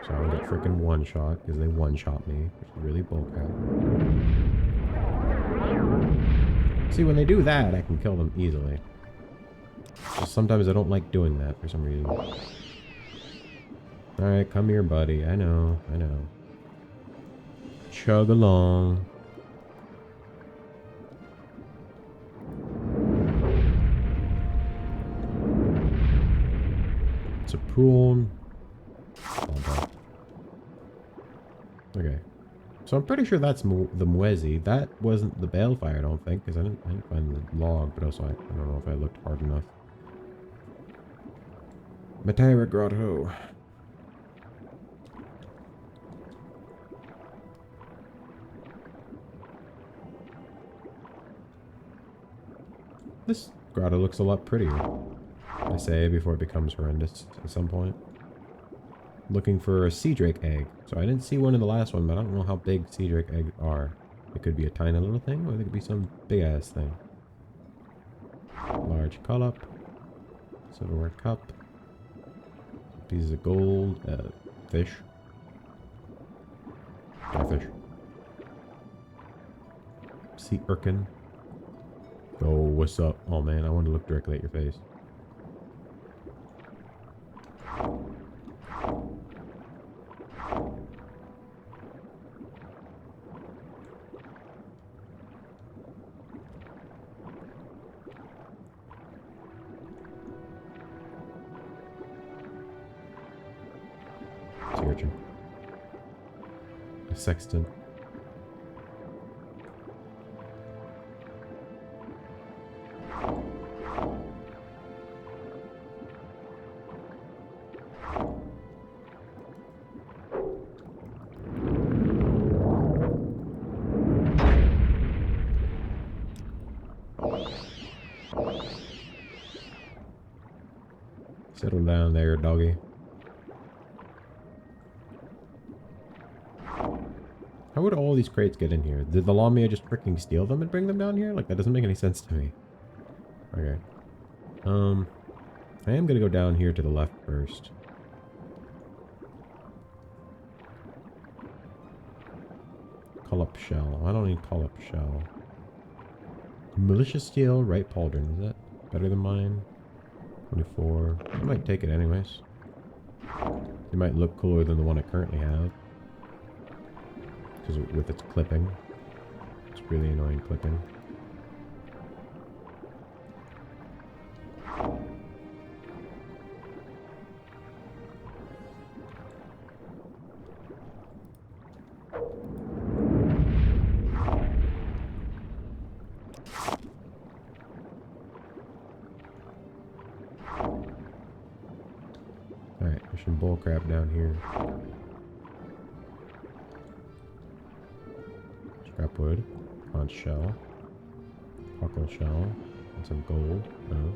A: So I don't get freaking one-shot, because they one-shot me, which is really bullcrap. See, when they do that, I can kill them easily. Just sometimes I don't like doing that for some reason. Alright, come here, buddy. I know, I know. Chug along. It's a prawn. Okay. So I'm pretty sure that's the Mwezi. That wasn't the Balefire, I don't think, because I didn't find the log, but also I don't know if I looked hard enough. Matera Grotto. This grotto looks a lot prettier, I say, before it becomes horrendous at some point. Looking for a sea drake egg. So I didn't see one in the last one, but I don't know how big sea drake eggs are. It could be a tiny little thing, or they could be some big ass thing. Large cup. Silverware cup. Pieces of gold. Fish. Starfish. Sea urchin. Oh, what's up? Oh man, I want to look directly at your face. Sea urchin. A sexton. Settle down there, doggy. How would all these crates get in here? Did the Lamia just freaking steal them and bring them down here? Like, that doesn't make any sense to me. Okay. I am gonna go down here to the left first. Call up shell. I don't need call up shell. Malicious steel, right pauldron. Is that better than mine? 24. I might take it anyways. It might look cooler than the one I currently have. Because with its clipping. It's really annoying clipping. Alright, there's some bull crap down here. Scrap wood, conch shell, cockle shell, and some gold. No.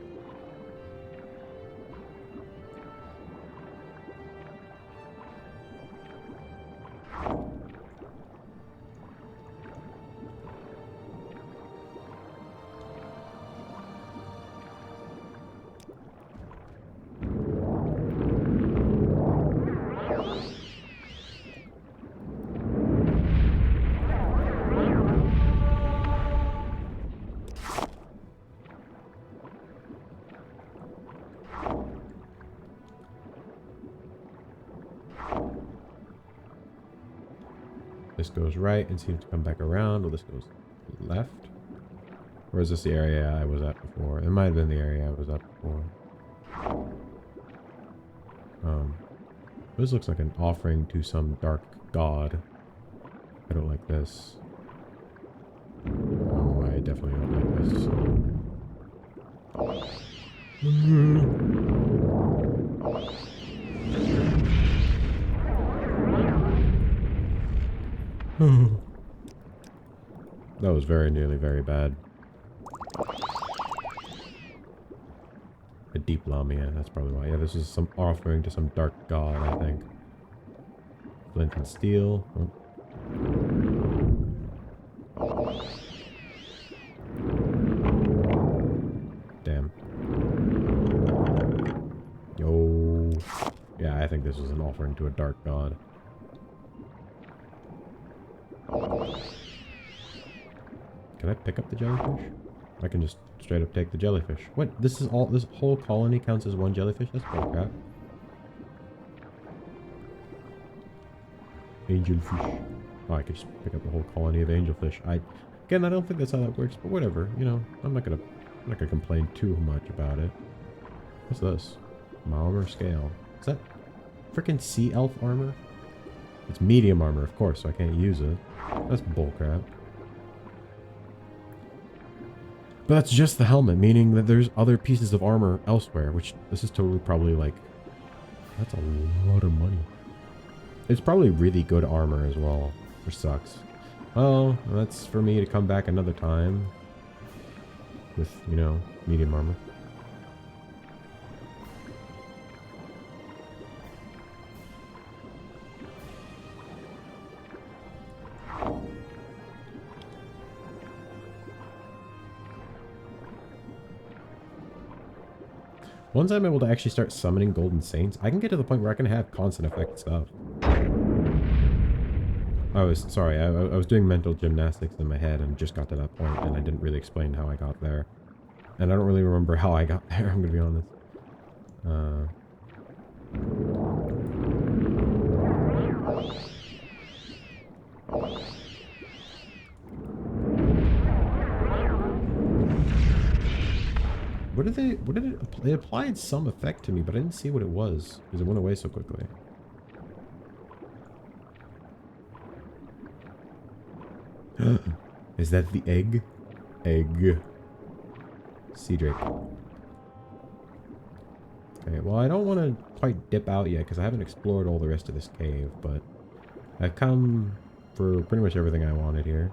A: This goes right and seems to come back around. Well, this goes left. Or is this the area I was at before? It might have been the area I was at before. This looks like an offering to some dark god. I don't like this. Oh, I definitely don't like this. That was very nearly very bad. A deep lamia, that's probably why. Yeah, this is some offering to some dark god, I think. Flint and steel. Oh. Damn. Yo. Yeah, I think this is an offering to a dark god. Can I pick up the jellyfish? I can just straight up take the jellyfish. What? This is all. This whole colony counts as one jellyfish? That's bullcrap. Angelfish. Oh, I could just pick up the whole colony of angelfish. Again, I don't think that's how that works, but whatever. You know, I'm not gonna complain too much about it. What's this? Armor scale. Is that freaking sea elf armor? It's medium armor, of course, so I can't use it. That's bullcrap. But that's just the helmet, meaning that there's other pieces of armor elsewhere, which this is totally probably like... That's a lot of money. It's probably really good armor as well, which sucks. Well, that's for me to come back another time with, you know, medium armor. Once I'm able to actually start summoning golden saints, I can get to the point where I can have constant effect stuff. I was sorry. I was doing mental gymnastics in my head and just got to that point, and I didn't really explain how I got there. And I don't really remember how I got there. I'm gonna be honest. What did it? They applied some effect to me, but I didn't see what it was because it went away so quickly. Is that the egg? Egg. Sea drake. Okay, well, I don't want to quite dip out yet because I haven't explored all the rest of this cave, but I've come for pretty much everything I wanted here.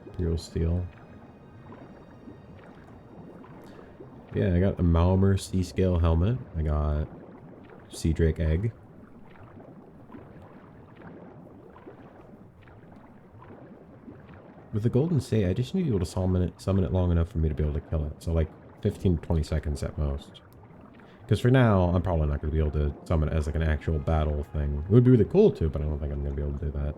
A: Imperial steel. Yeah, I got a Malmer sea scale helmet. I got sea drake egg. With the golden say, I just need to be able to summon it long enough for me to be able to kill it. So like 15 to 20 seconds at most. Because for now, I'm probably not going to be able to summon it as like an actual battle thing. It would be really cool to, but I don't think I'm going to be able to do that.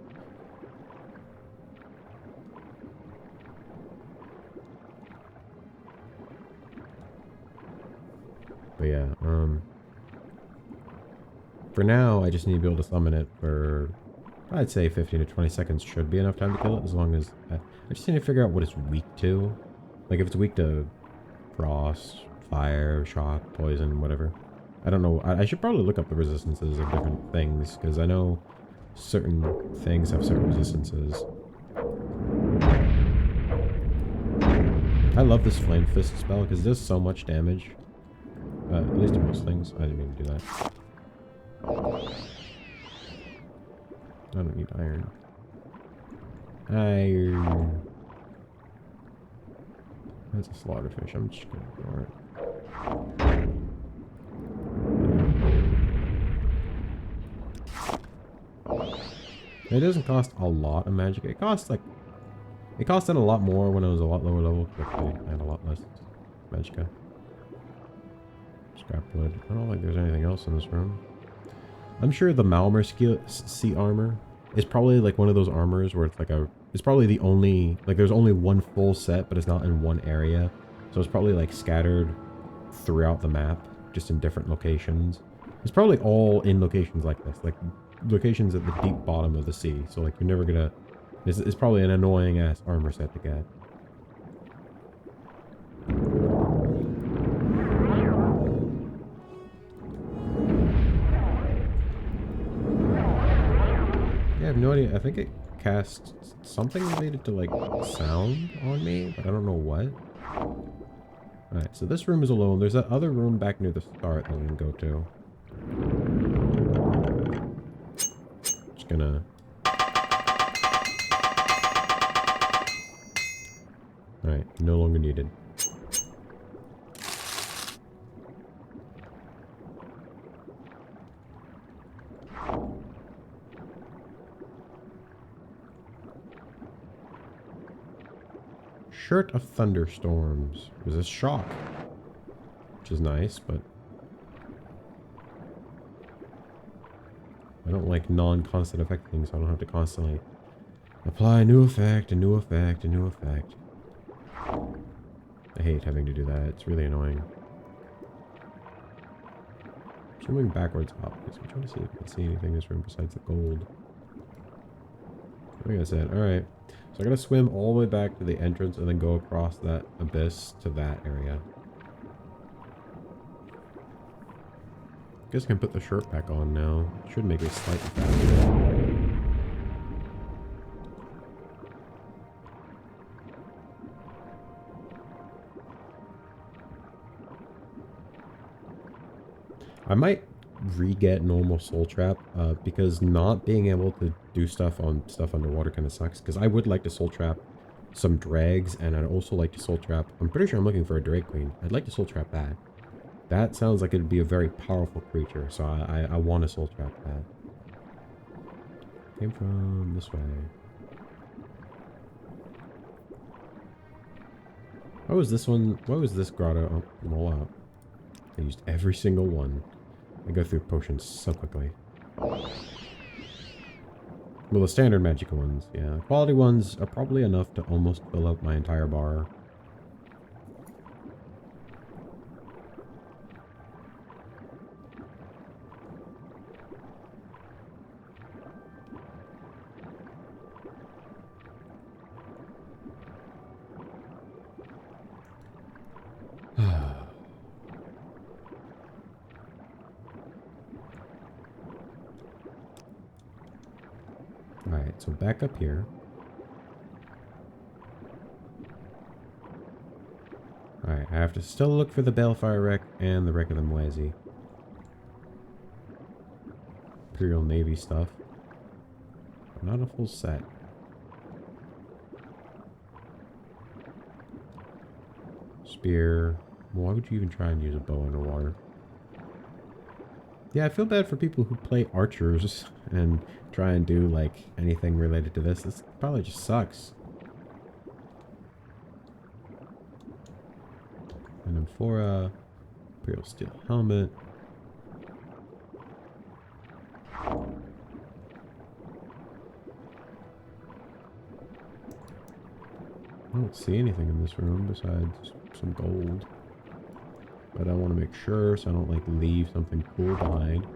A: But yeah, for now, I just need to be able to summon it for, I'd say 15 to 20 seconds should be enough time to kill it, as long as, I just need to figure out what it's weak to. Like, if it's weak to frost, fire, shock, poison, whatever. I don't know. I should probably look up the resistances of different things, because I know certain things have certain resistances. I love this Flame Fist spell, because it does so much damage. At least to most things. I didn't mean to do that. I don't need iron. Iron. That's a slaughterfish. I'm just gonna ignore it. It doesn't cost a lot of magic. It costed a lot more when it was a lot lower level. I had a lot less magicka. Scrap wood. I don't think there's anything else in this room. I'm sure the Malmer sea armor is probably like one of those armors where it's like it's probably the only, like there's only one full set, but it's not in one area. So it's probably like scattered throughout the map, just in different locations. It's probably all in locations like this, like locations at the deep bottom of the sea. So like you're never gonna, it's probably an annoying ass armor set to get. I have no idea. I think it cast something related to like sound on me, but I don't know what. Alright, so this room is alone. There's that other room back near the start that we can go to. Just gonna... Alright, no longer needed. Shirt of Thunderstorms. Resist shock. Which is nice, but... I don't like non-constant effect things, so I don't have to constantly apply a new effect, a new effect, a new effect. I hate having to do that. It's really annoying. I'm moving backwards up, because I'm trying to see if I can see anything in this room besides the gold. Like I said, alright. So I gotta swim all the way back to the entrance and then go across that abyss to that area. Guess I can put the shirt back on now. Should make it slightly faster. I might re-get normal soul trap because not being able to do stuff underwater kind of sucks, because I would like to soul trap some drags, and I'd also like to soul trap, I'm pretty sure I'm looking for a drake queen. I'd like to soul trap that. That sounds like it'd be a very powerful creature, so I want to soul trap that. Came from this way. Why was this one, why was this grotto? Oh, roll out. I used every single one. I go through potions so quickly. Well, the standard magic ones, yeah. Quality ones are probably enough to almost fill out my entire bar. Alright, so back up here. Alright, I have to still look for the Balefire wreck and the wreck of the Mwezi. Imperial Navy stuff. But not a full set. Spear. Why would you even try and use a bow underwater? Yeah, I feel bad for people who play archers and try and do, like, anything related to this. This probably just sucks. An amphora. Imperial steel helmet. I don't see anything in this room besides some gold. But I want to make sure so I don't, like, leave something cool behind.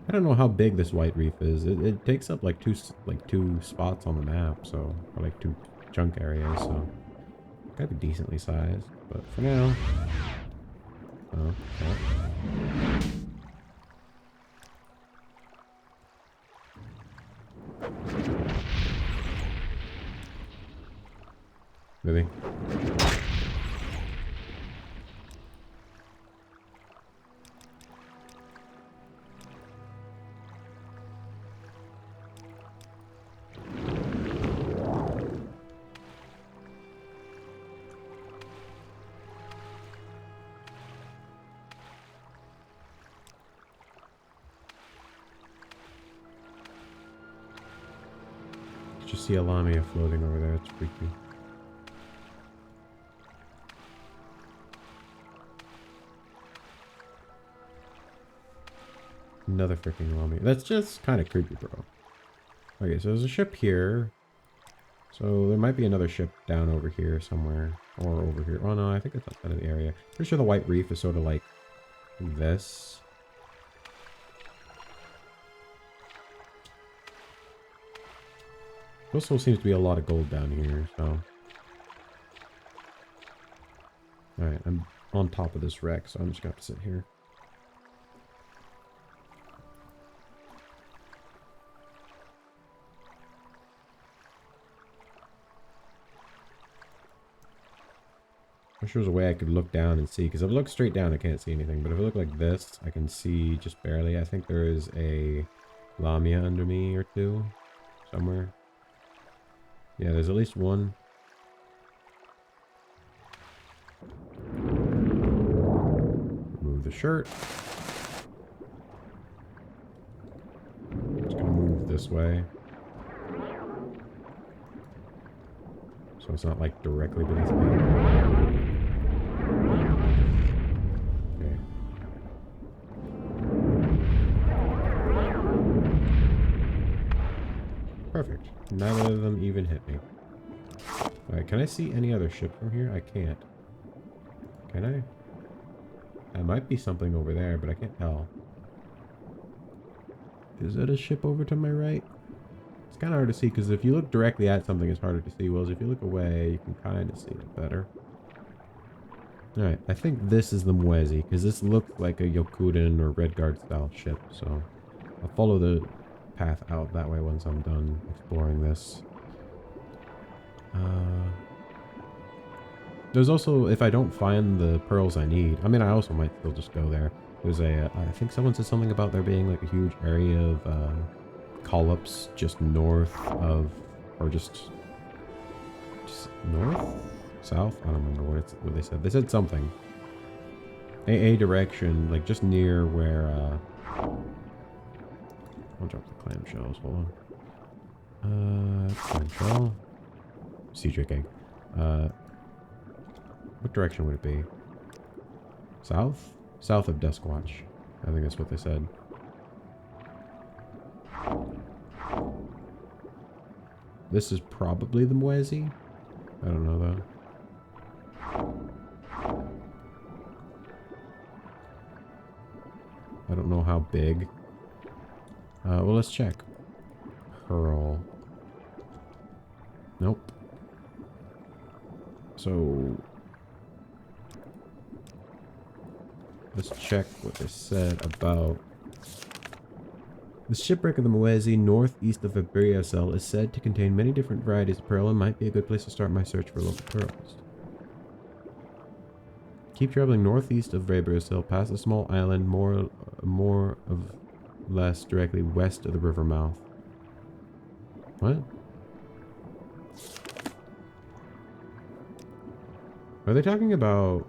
A: I don't know how big this White Reef is. It takes up, like, two spots on the map, so... Or, like, 2 chunk areas, so... Gotta be decently sized, but for now... Oh, okay. Really? Just see a Lamia floating over there. It's freaky. Another freaking Lamia. That's just kind of creepy, bro. Okay, so there's a ship here. So there might be another ship down over here somewhere. Or over here. Oh no, I think it's outside of the area. Pretty sure the White Reef is sort of like this. Also seems to be a lot of gold down here, so... Alright, I'm on top of this wreck, so I'm just gonna have to sit here. I wish there was a way I could look down and see, because if I look straight down I can't see anything, but if I look like this, I can see just barely. I think there is a Lamia under me or two, somewhere. Yeah, there's at least one. Remove the shirt. Just gonna move this way. So it's not like directly beneath me. Okay. Perfect. None of them even hit me. Alright, can I see any other ship from here? I can't. Can I? There might be something over there, but I can't tell. Is that a ship over to my right? It's kind of hard to see, because if you look directly at something, it's harder to see. Whereas if you look away, you can kind of see it better. Alright, I think this is the Mwezi, because this looked like a Yokudan or Redguard style ship, so I'll follow the path out that way once I'm done exploring this. There's also, if I don't find the pearls I need, I mean, I also might still just go there. There's a, I think someone said something about there being like a huge area of call-ups just north of, or just north? South? I don't remember what they said. They said something. A direction, like just near where, I'll drop the clamshells, hold on. Clamshell. Sea drake egg. What direction would it be? South? South of Duskwatch. I think that's what they said. This is probably the Muezi. I don't know though. I don't know how big. Well, let's check. Pearl. Nope. So let's check what they said about the shipwreck of the Muezi northeast of Abecean is said to contain many different varieties of pearl and might be a good place to start my search for local pearls. Keep traveling northeast of Abecean past a small island more of less directly west of the river mouth. What? Are they talking about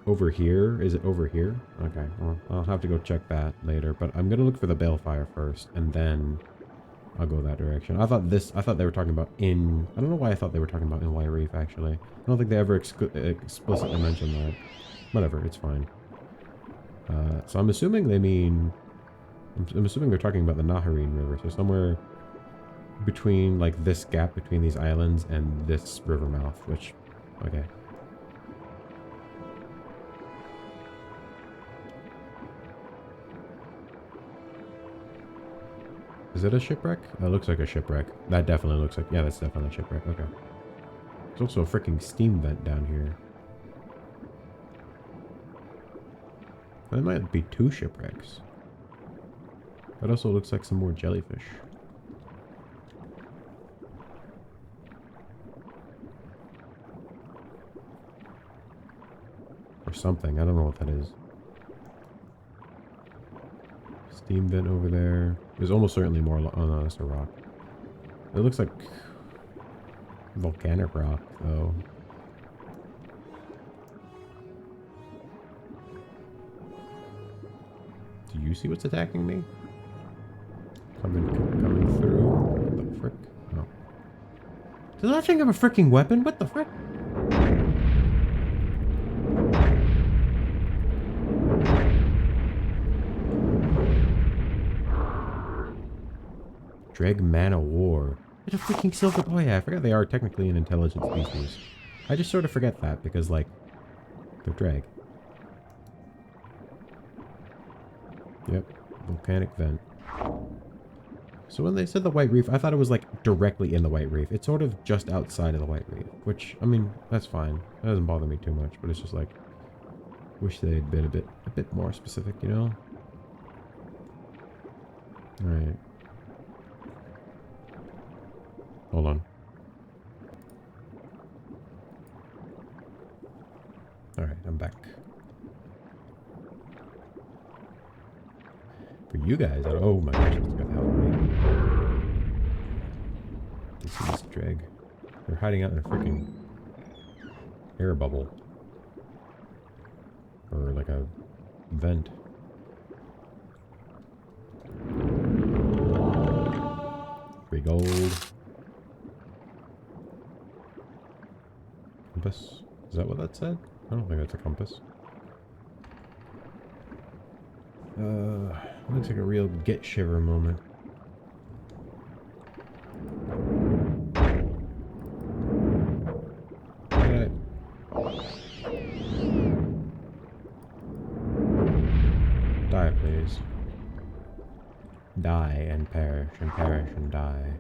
A: over here? Is it over here? Okay, well, I'll have to go check that later. But I'm gonna look for the balefire first, and then I'll go that direction. I thought they were talking about in... I don't know why I thought they were talking about in White Reef, actually. I don't think they ever explicitly mentioned that. Whatever, it's fine. So I'm assuming they mean... I'm assuming they're talking about the Naharine River. So somewhere between, like, this gap between these islands and this river mouth, which... Okay. Is it a shipwreck? That looks like a shipwreck. That definitely looks like... Yeah, that's definitely a shipwreck. Okay. There's also a freaking steam vent down here. That might be 2 shipwrecks. That also looks like some more jellyfish. Or something. I don't know what that is. Steam vent over there. There's almost certainly more... Oh no, that's a rock. It looks like volcanic rock, though. Do you see what's attacking me? Coming through. What the frick? Oh. Does that thing have a freaking weapon? What the frick? Dreg Man of War. It's a freaking silver... Oh yeah, I forgot they are technically an intelligent species. I just sort of forget that because, like, they're drag. Yep. Volcanic vent. So when they said the White Reef, I thought it was, like, directly in the White Reef. It's sort of just outside of the White Reef. Which, I mean, that's fine. That doesn't bother me too much. But it's just, like... Wish they'd been a bit more specific, you know? Alright. Hold on. Alright, I'm back. For you guys, oh my gosh, it's got the hell out of me. This is drag. They're hiding out in a freaking air bubble. Or like a vent. Free gold. Compass. Is that what that said? I don't think that's a compass. Looks like a real get shiver moment. Alright. Die, please. Die and perish and die.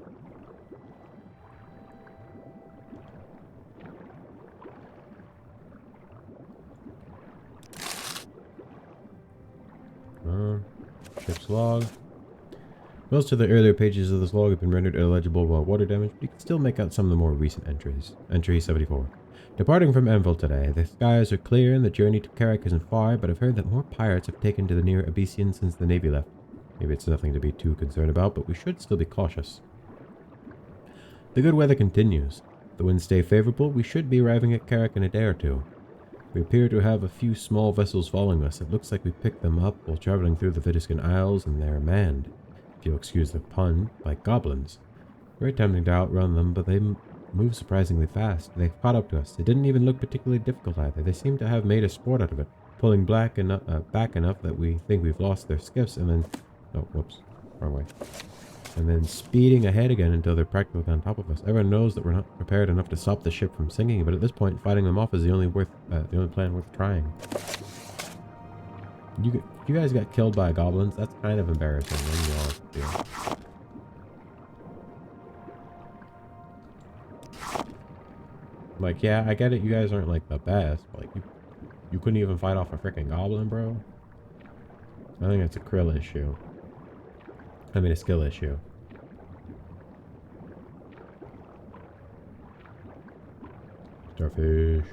A: Ship's log. Most of the earlier pages of this log have been rendered illegible by water damage, but you can still make out some of the more recent entries. Entry 74. Departing from Anvil today, the skies are clear and the journey to Carrick isn't far, but I've heard that more pirates have taken to the near Abecean since the Navy left. Maybe it's nothing to be too concerned about, but we should still be cautious. The good weather continues. If the winds stay favorable, we should be arriving at Carrick in a day or two. We appear to have a few small vessels following us. It looks like we picked them up while traveling through the Vidiscan Isles, and they're manned, if you'll excuse the pun, like goblins. Very tempting to outrun them, but they move surprisingly fast. They caught up to us. It didn't even look particularly difficult either. They seem to have made a sport out of it, pulling back enough that we think we've lost their skiffs, and then... Oh, whoops. Wrong way. and then speeding ahead again until they're practically on top of us. Everyone knows that we're not prepared enough to stop the ship from sinking, but at this point, fighting them off is the only plan worth trying. You guys got killed by goblins. That's kind of embarrassing. Let me be honest with you. Like, yeah, I get it. You guys aren't like the best, but like you couldn't even fight off a freaking goblin, bro. I think it's a krill issue. I mean, a skill issue. Starfish.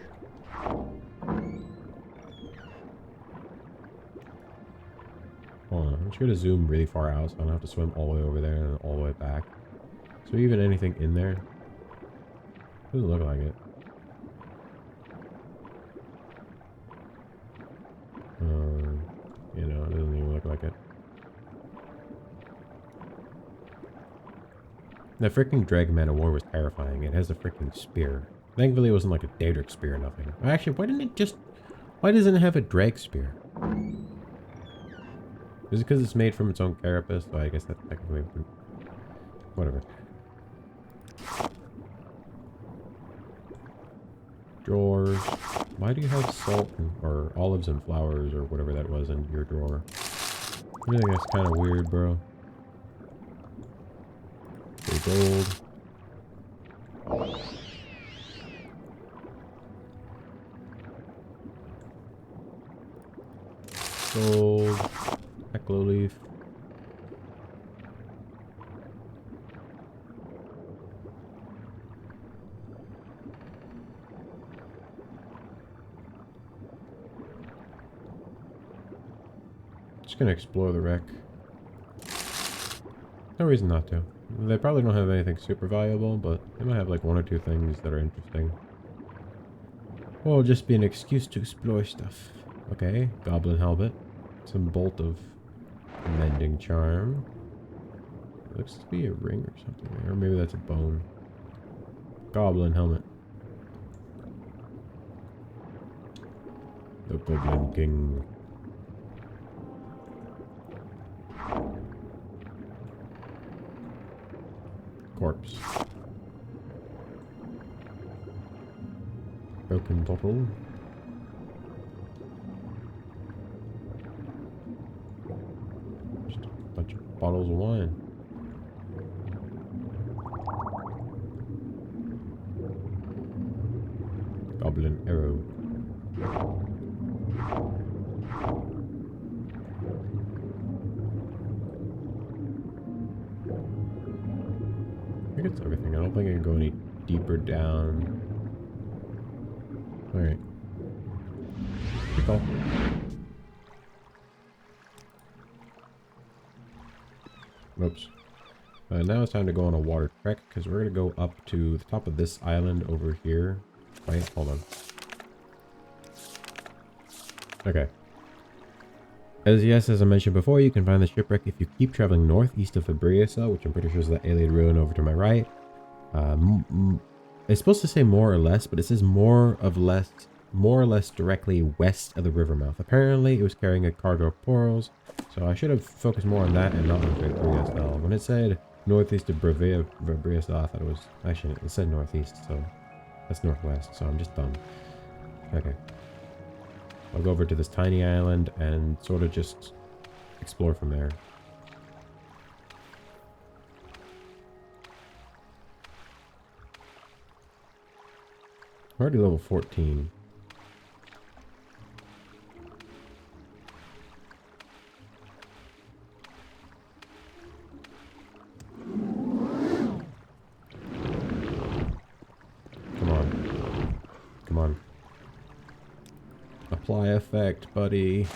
A: Hold on, I'm just gonna zoom really far out so I don't have to swim all the way over there and all the way back. So even anything in there? Doesn't look like it. You know, it doesn't even look like it. The freaking Dreg Man of War was terrifying. It has a freaking spear. Thankfully, it wasn't like a Daedric spear or nothing. Actually, why doesn't it have a drag spear? Is it because it's made from its own carapace? So I guess that's technically... Whatever. Drawers. Why do you have salt or olives and flowers or whatever that was in your drawer? I think that's kind of weird, bro. Okay, gold. Gold. Echo leaf. Just gonna explore the wreck. No reason not to. They probably don't have anything super valuable, but they might have like one or two things that are interesting. Or it'll just be an excuse to explore stuff. Okay, goblin helmet. Some bolt of mending charm. Looks to be a ring or something. Or maybe that's a bone. Goblin helmet. The Goblin King. Corpse. Broken bottle. Just a bunch of bottles of wine. Goblin arrow. I think it's everything. I don't think I can go any deeper down. Alright. Good call. Oops. Now it's time to go on a water trek, because we're going to go up to the top of this island over here. Wait, hold on. Okay. As I mentioned before, you can find the shipwreck if you keep traveling northeast of Abecean, which I'm pretty sure is the Ayleid ruin over to my right. It's supposed to say more or less, but it says more or less directly west of the river mouth. Apparently, it was carrying a cargo of pearls, so I should have focused more on that and not on Abecean. When it said northeast of Abecean, I thought it was... Actually, it said northeast, so that's northwest, so I'm just dumb. Okay. I'll go over to this tiny island and sort of just explore from there. I'm already level 14. Come on. Come on. Apply effect, buddy.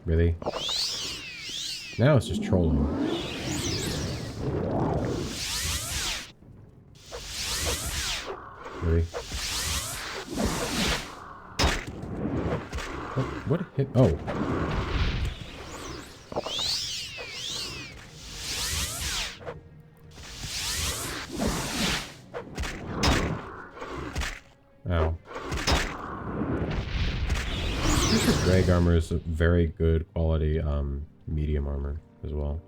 A: Really? Now it's just trolling. Really? What hit? Oh. Ow. There's a egg armor is a very good quality medium armor as well.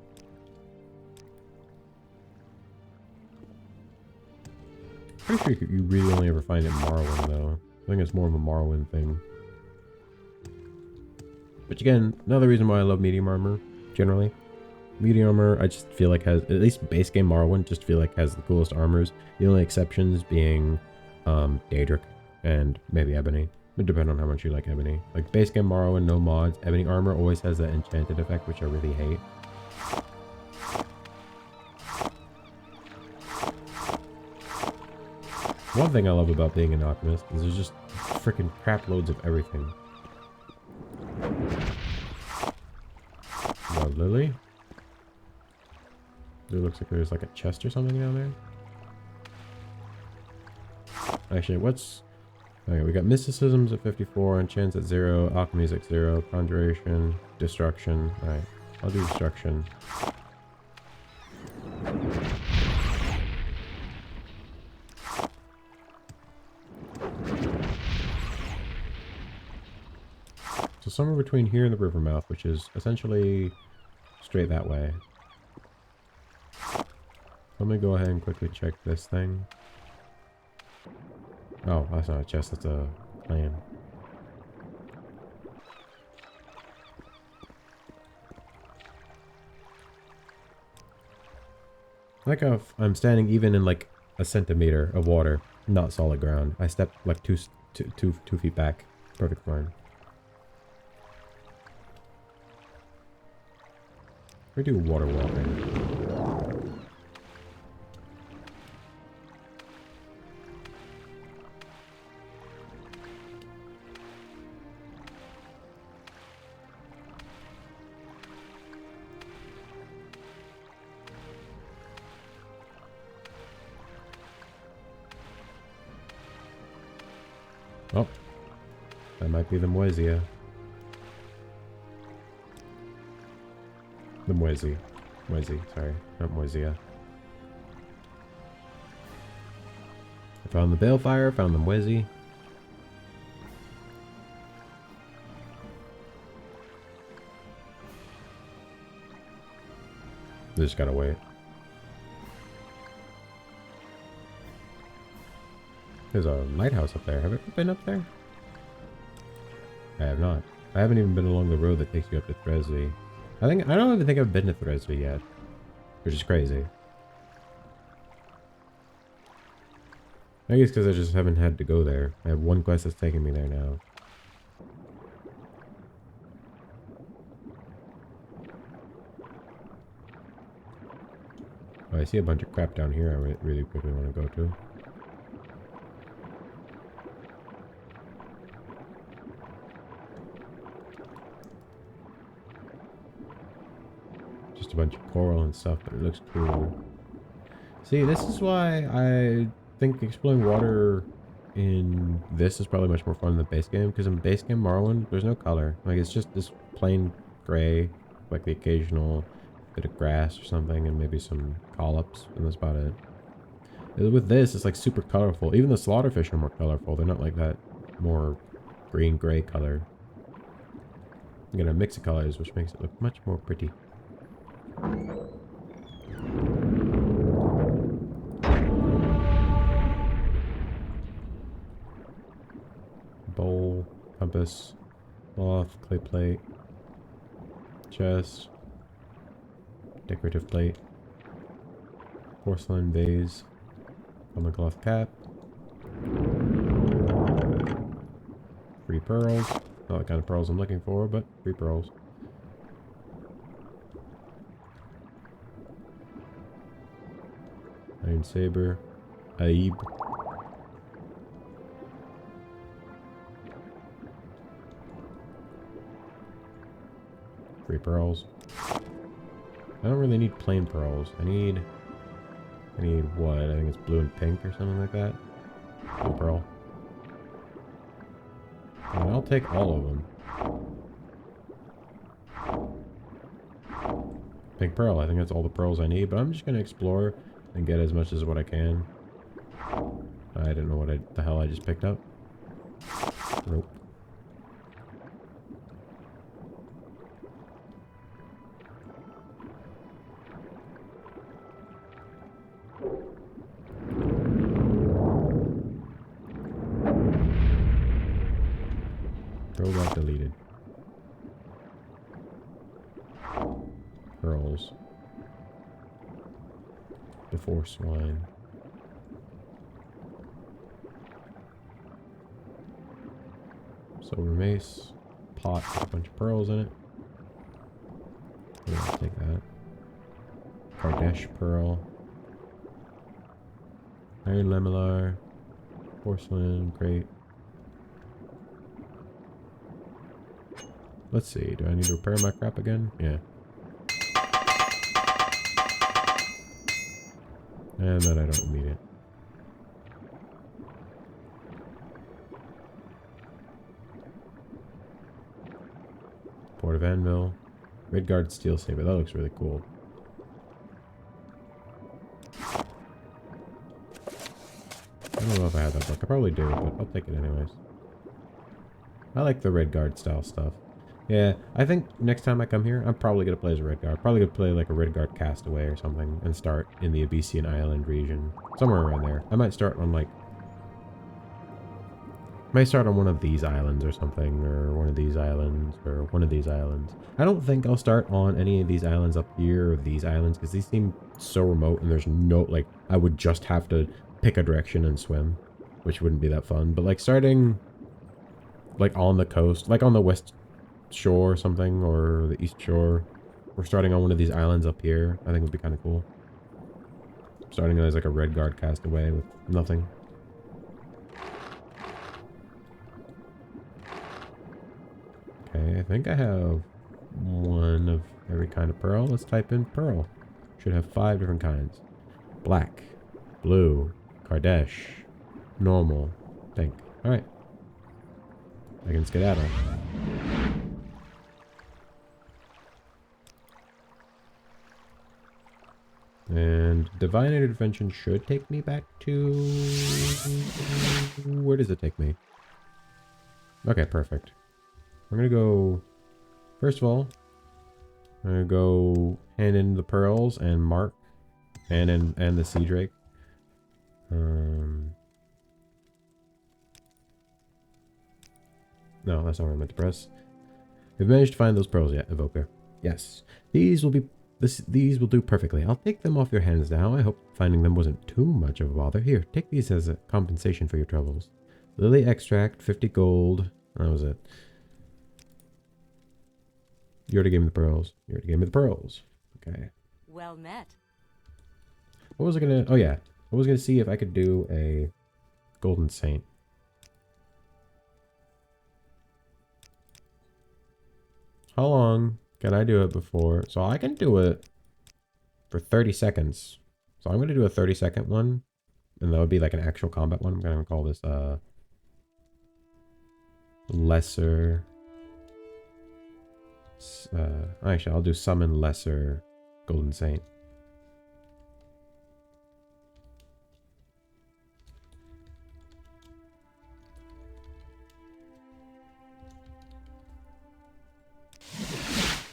A: Pretty sure you really only ever find it in Morrowind though. I think it's more of a Morrowind thing. Which again, another reason why I love medium armor, generally. Medium armor, I just feel like has, at least base game Morrowind, just feel like has the coolest armors. The only exceptions being Daedric and maybe Ebony. It depends on how much you like Ebony. Like base game Morrowind, no mods. Ebony armor always has that enchanted effect, which I really hate. One thing I love about being an alchemist is there's just freaking crap loads of everything. Wow, Lily? It looks like there's like a chest or something down there. Actually, what's... Okay, we got mysticisms at 54, enchants at 0, alchemy's at 0, conjuration, destruction. Alright, I'll do destruction. So somewhere between here and the river mouth, which is essentially straight that way. Let me go ahead and quickly check this thing. Oh, that's not a chest, that's a plan. Like if I'm standing even in like a centimeter of water, not solid ground. I step like two feet back. Perfect fine. We do water walking. Oh, that might be the Moesia. The Moesi. Moesi, sorry, not Moesia. I found the Balefire, found the Moesi. Just gotta wait. There's a lighthouse up there. Have I ever been up there? I have not. I haven't even been along the road that takes you up to Thresby. I don't even think I've been to Thresby yet, which is crazy. I guess because I just haven't had to go there. I have one quest that's taking me there now. Oh, I see a bunch of crap down here I really quickly want to go to. A bunch of coral and stuff, but it looks cool. See, this is why I think exploring water in this is probably much more fun than base game, because in base game Morrowind, there's no color. Like, it's just this plain gray, like the occasional bit of grass or something, and maybe some collops, and that's about it. With this, it's like super colorful. Even the slaughterfish are more colorful. They're not like that more green-gray color. I'm gonna mix of colors, which makes it look much more pretty. Bowl, compass, cloth, clay plate, chest, decorative plate, porcelain vase, common cloth cap, 3 pearls, not the kind of pearls I'm looking for, but 3 pearls. Iron saber, Ayleid. Three pearls. I don't really need plain pearls. I need what? I think it's blue and pink or something like that. Blue pearl. And I'll take all of them. Pink pearl. I think that's all the pearls I need, but I'm just gonna explore and get as much as what I can. I didn't know what the hell I just picked up. Rope. Pearl got deleted. Pearls. Before swine. Silver mace. Pot with a bunch of pearls in it. Yeah, I'll take that. Kardesh pearl. Iron lamellar. Porcelain. Great. Let's see. Do I need to repair my crap again? Yeah. And then I don't need it. Port of Anvil. Redguard Steel Saber. That looks really cool. I don't know if I have that book. I probably do, but I'll take it anyways. I like the Redguard style stuff. Yeah, I think next time I come here, I'm probably going to play as a Redguard. Probably going to play like a Redguard Castaway or something and start in the Abecean Island region. Somewhere around there. I might start on like... might start on one of these islands or something, or one of these islands, or one of these islands. I don't think I'll start on any of these islands up here, or these islands, because these seem so remote and there's no, like, I would just have to pick a direction and swim, which wouldn't be that fun. But like starting, like on the coast, like on the west shore or something, or the east shore, or starting on one of these islands up here, I think would be kind of cool. Starting as like a Redguard Castaway with nothing. Okay, I think I have one of every kind of pearl. Let's type in pearl. Should have 5 different kinds. Black, blue, Kardesh, normal, pink. Alright. I can skedaddle. And Divine Intervention should take me back to... where does it take me? Okay, perfect. I'm gonna go... first of all, I'm gonna go hand in the pearls and mark and the sea drake. No, that's not what I meant to press. We've managed to find those pearls yet, Evoker. Yes. These will do perfectly. I'll take them off your hands now. I hope finding them wasn't too much of a bother. Here, take these as a compensation for your troubles. Lily extract, 50 gold. That was it. You already gave me the pearls. You already gave me the pearls. Okay.
B: Well met.
A: What was I gonna... oh yeah. I was gonna see if I could do a golden saint. How long can I do it before? So I can do it for 30 seconds. So I'm gonna do a 30-second one. And that would be like an actual combat one. I'm gonna call this lesser... actually, I'll do summon lesser golden saint.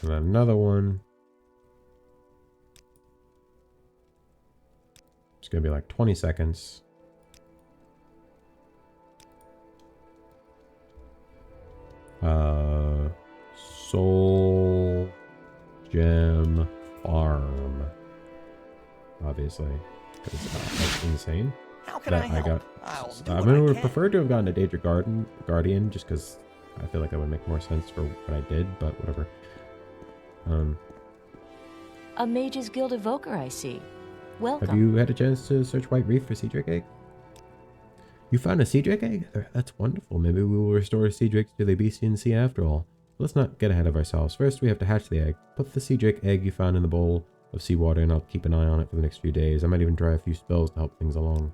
A: And then another one. It's gonna be like 20 seconds. Soul Gem Farm. Obviously. Because that's insane.
D: How can I help?
A: I mean, I would prefer to have gotten a Daedric Guardian just because I feel like that would make more sense for what I did, but whatever.
B: A Mage's Guild evoker, I see. Welcome.
A: Have you had a chance to search White Reef for Sea Drake Egg? You found a Sea Drake Egg? That's wonderful. Maybe we will restore Sea Drakes to the Abecean Sea after all. Let's not get ahead of ourselves. First, we have to hatch the egg. Put the Sea Drake Egg you found in the bowl of seawater, and I'll keep an eye on it for the next few days. I might even try a few spells to help things along.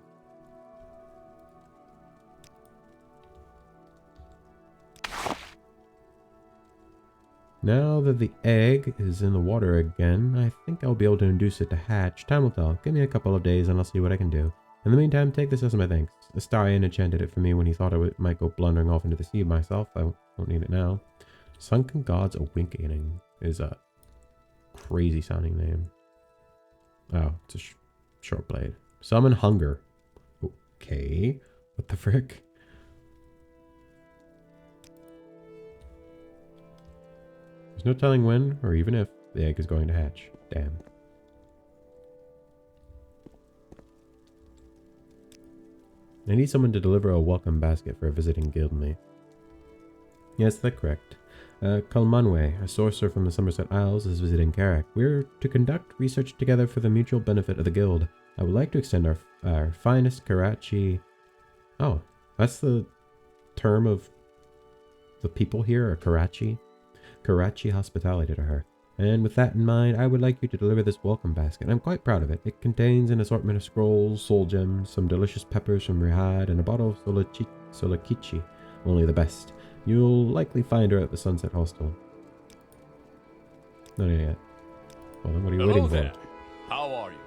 A: Now that the egg is in the water again, I think I'll be able to induce it to hatch. Time will tell. Give me a couple of days and I'll see what I can do. In the meantime, take this as my thanks. The Star-Eye enchanted it for me when he thought I might go blundering off into the sea myself. I don't need it now. Sunken Gods Awakening is a crazy sounding name. Oh, it's a short blade. Summon Hunger. Okay. What the frick? no telling when, or even if, the egg is going to hatch. Damn. I need someone to deliver a welcome basket for a visiting guildmate. Yes, that's correct. Kalmanwe, a sorcerer from the Somerset Isles, is visiting Karak. We're to conduct research together for the mutual benefit of the guild. I would like to extend our finest Karachi... Oh, that's the term of the people here, or Karachi? Karachi hospitality to her. And with that in mind, I would like you to deliver this welcome basket. I'm quite proud of it. It contains an assortment of scrolls, soul gems, some delicious peppers from Rihad, and a bottle of Solakichi. Only the best. You'll likely find her at the Sunset Hostel. Not yet. Well then, what are you waiting
C: there.
A: for?
C: How are you?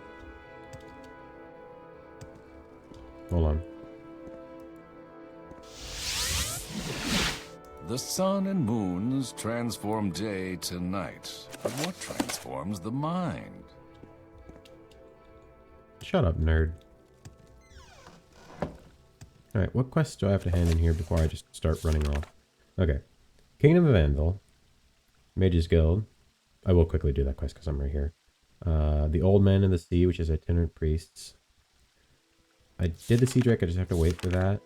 A: Hold on.
F: The sun and moons transform day to night. But what transforms the mind?
A: Shut up, nerd. Alright, what quests do I have to hand in here before I just start running off? Okay. Kingdom of Anvil. Mage's Guild. I will quickly do that quest because I'm right here. The Old Man in the Sea, which is itinerant priests. I did the Sea Drake, I just have to wait for that.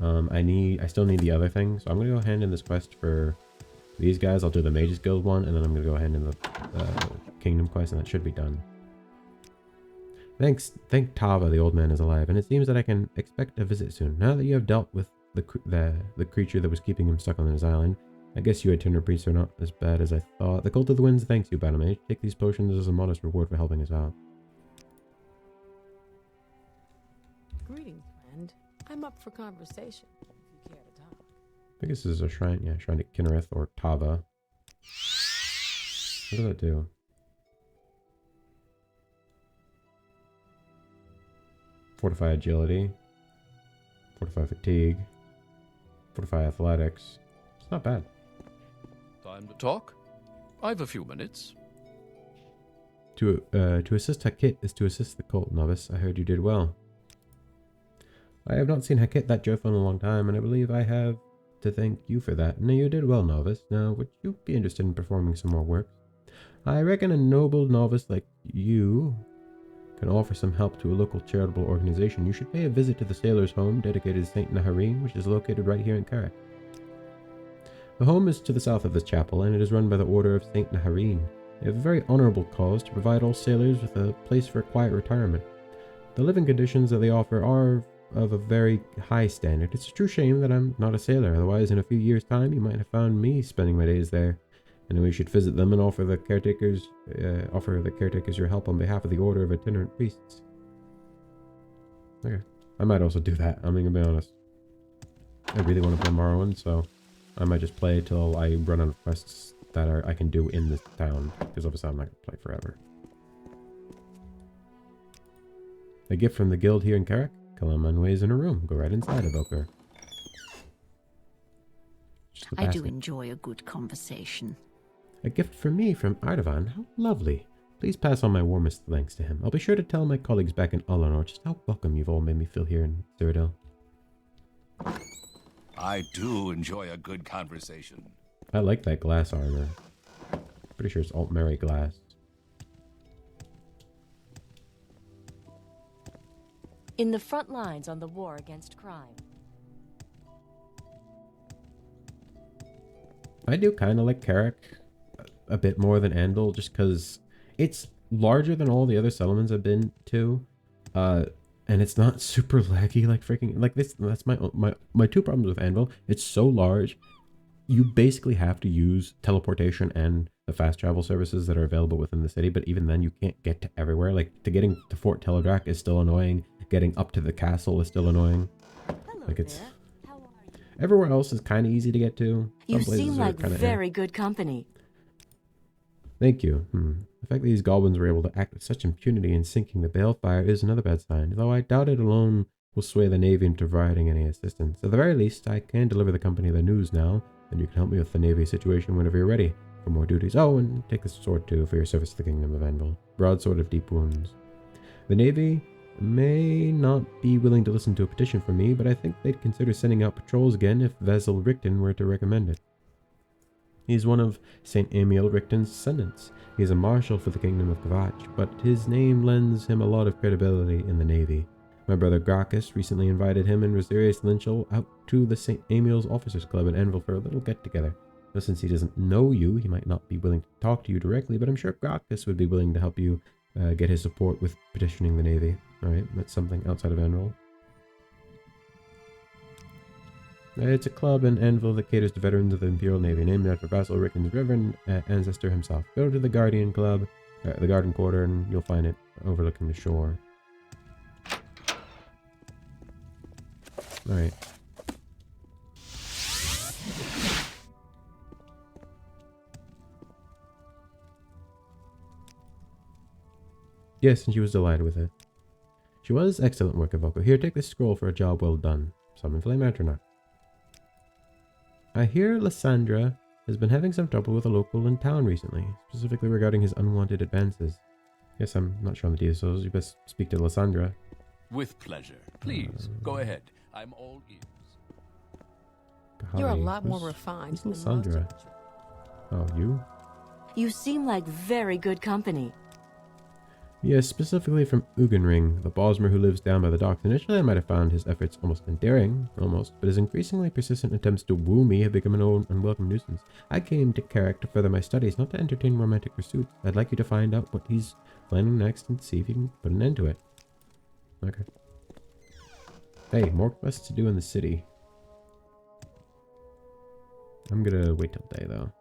A: I still need the other thing, so I'm gonna go hand in this quest for these guys. I'll do the Mage's Guild one, and then I'm gonna go hand in the Kingdom quest, and that should be done. Thank Tava, the old man is alive, and it seems that I can expect a visit soon. Now that you have dealt with the creature that was keeping him stuck on his island, I guess you itinerant priests are not as bad as I thought. The Cult of the Winds thanks you, battlemage. Take these potions as a modest reward for helping us out.
G: Greetings, friend. I'm up for conversation, if you care to talk.
A: I think this is a shrine, yeah, shrine to Kinnereth or Tava. What does that do? Fortify agility, fortify fatigue, fortify athletics. It's not bad.
C: Time to talk? I've a few minutes.
A: To assist Hakit is to assist the cult, novice. I heard you did well. I have not seen Hakit that joyful in a long time, and I believe I have to thank you for that. No, you did well, novice. Now, would you be interested in performing some more work? I reckon a noble novice like you can offer some help to a local charitable organization. You should pay a visit to the sailor's home dedicated to St. Naharine, which is located right here in Karak. The home is to the south of this chapel, and it is run by the Order of St. Naharine. They have a very honorable cause to provide all sailors with a place for quiet retirement. The living conditions that they offer are of a very high standard. It's a true shame that I'm not a sailor, otherwise in a few years' time you might have found me spending my days there. And we should visit them and offer the caretakers your help on behalf of the Order of Itinerant Priests. Okay. I might also do that, I'm gonna be honest. I really want to play Morrowind, so I might just play till I run out of quests that I can do in this town, because obviously I'm not going to play forever. A gift from the guild here in Karak. Kalamanwe is in a room. Go right inside, Evoker.
H: I do enjoy a good conversation.
A: A gift from me from Ardavan. How lovely. Please pass on my warmest thanks to him. I'll be sure to tell my colleagues back in Ullanor just how welcome you've all made me feel here in Cyrodiil.
F: I do enjoy a good conversation.
A: I like that glass armor. Pretty sure it's Altmeri glass.
B: In the front lines on the war against crime.
A: I do kind of like Karak a bit more than Anvil, just because it's larger than all the other settlements I've been to, and it's not super laggy like freaking like this. That's my two problems with Anvil. It's so large, you basically have to use teleportation and the fast travel services that are available within the city. But even then, you can't get to everywhere. Like getting to Fort Teledrak is still annoying. Getting up to the castle is still annoying.
B: Hello
A: like it's.
B: there. How are you?
A: Everywhere else is kind of easy to get to.
B: You
A: Some places
B: seem
A: are
B: like
A: kinda
B: very good company.
A: Thank you. The fact that these goblins were able to act with such impunity in sinking the balefire is another bad sign, though I doubt it alone will sway the Navy into providing any assistance. At the very least, I can deliver the company the news now, and you can help me with the Navy situation whenever you're ready for more duties. Oh, and take this sword too for your service to the Kingdom of Anvil. Broadsword of Deep Wounds. The Navy may not be willing to listen to a petition from me, but I think they'd consider sending out patrols again if Vasil Richten were to recommend it. He is one of St. Emil Richten's descendants. He is a marshal for the kingdom of Kvatch, but his name lends him a lot of credibility in the navy. My brother Gracchus recently invited him and Rosarius Lynchel out to the St. Emil's Officers Club in Anvil for a little get-together. Now, since he doesn't know you, he might not be willing to talk to you directly, but I'm sure Gracchus would be willing to help you get his support with petitioning the navy. Alright, that's something outside of Anvil. It's a club in Anvil that caters to veterans of the Imperial Navy, named after Vassal Ricken's reverend ancestor himself. Go to the Guardian Club, the Garden Quarter, and you'll find it overlooking the shore. Alright. Yes, and she was delighted with it. She was excellent work, Evoco. Here, take this scroll for a job well done. Summon Flame Atronach. I hear Lysandra has been having some trouble with a local in town recently, specifically regarding his unwanted advances. Yes, I'm not sure on the details. You best speak to Lysandra.
C: With pleasure. Please, go ahead. I'm all ears.
G: You're a
A: Golly,
G: lot more
A: who's
G: refined than most
A: Lysandra?
G: of
A: Oh, you?
B: You seem like very good company.
A: Yes, specifically from Ugenring, the Bosmer who lives down by the docks. Initially, I might have found his efforts almost endearing, but his increasingly persistent attempts to woo me have become an unwelcome nuisance. I came to Carrick to further my studies, not to entertain romantic pursuits. I'd like you to find out what he's planning next and see if you can put an end to it. Okay. Hey, more quests to do in the city. I'm gonna wait till day, though.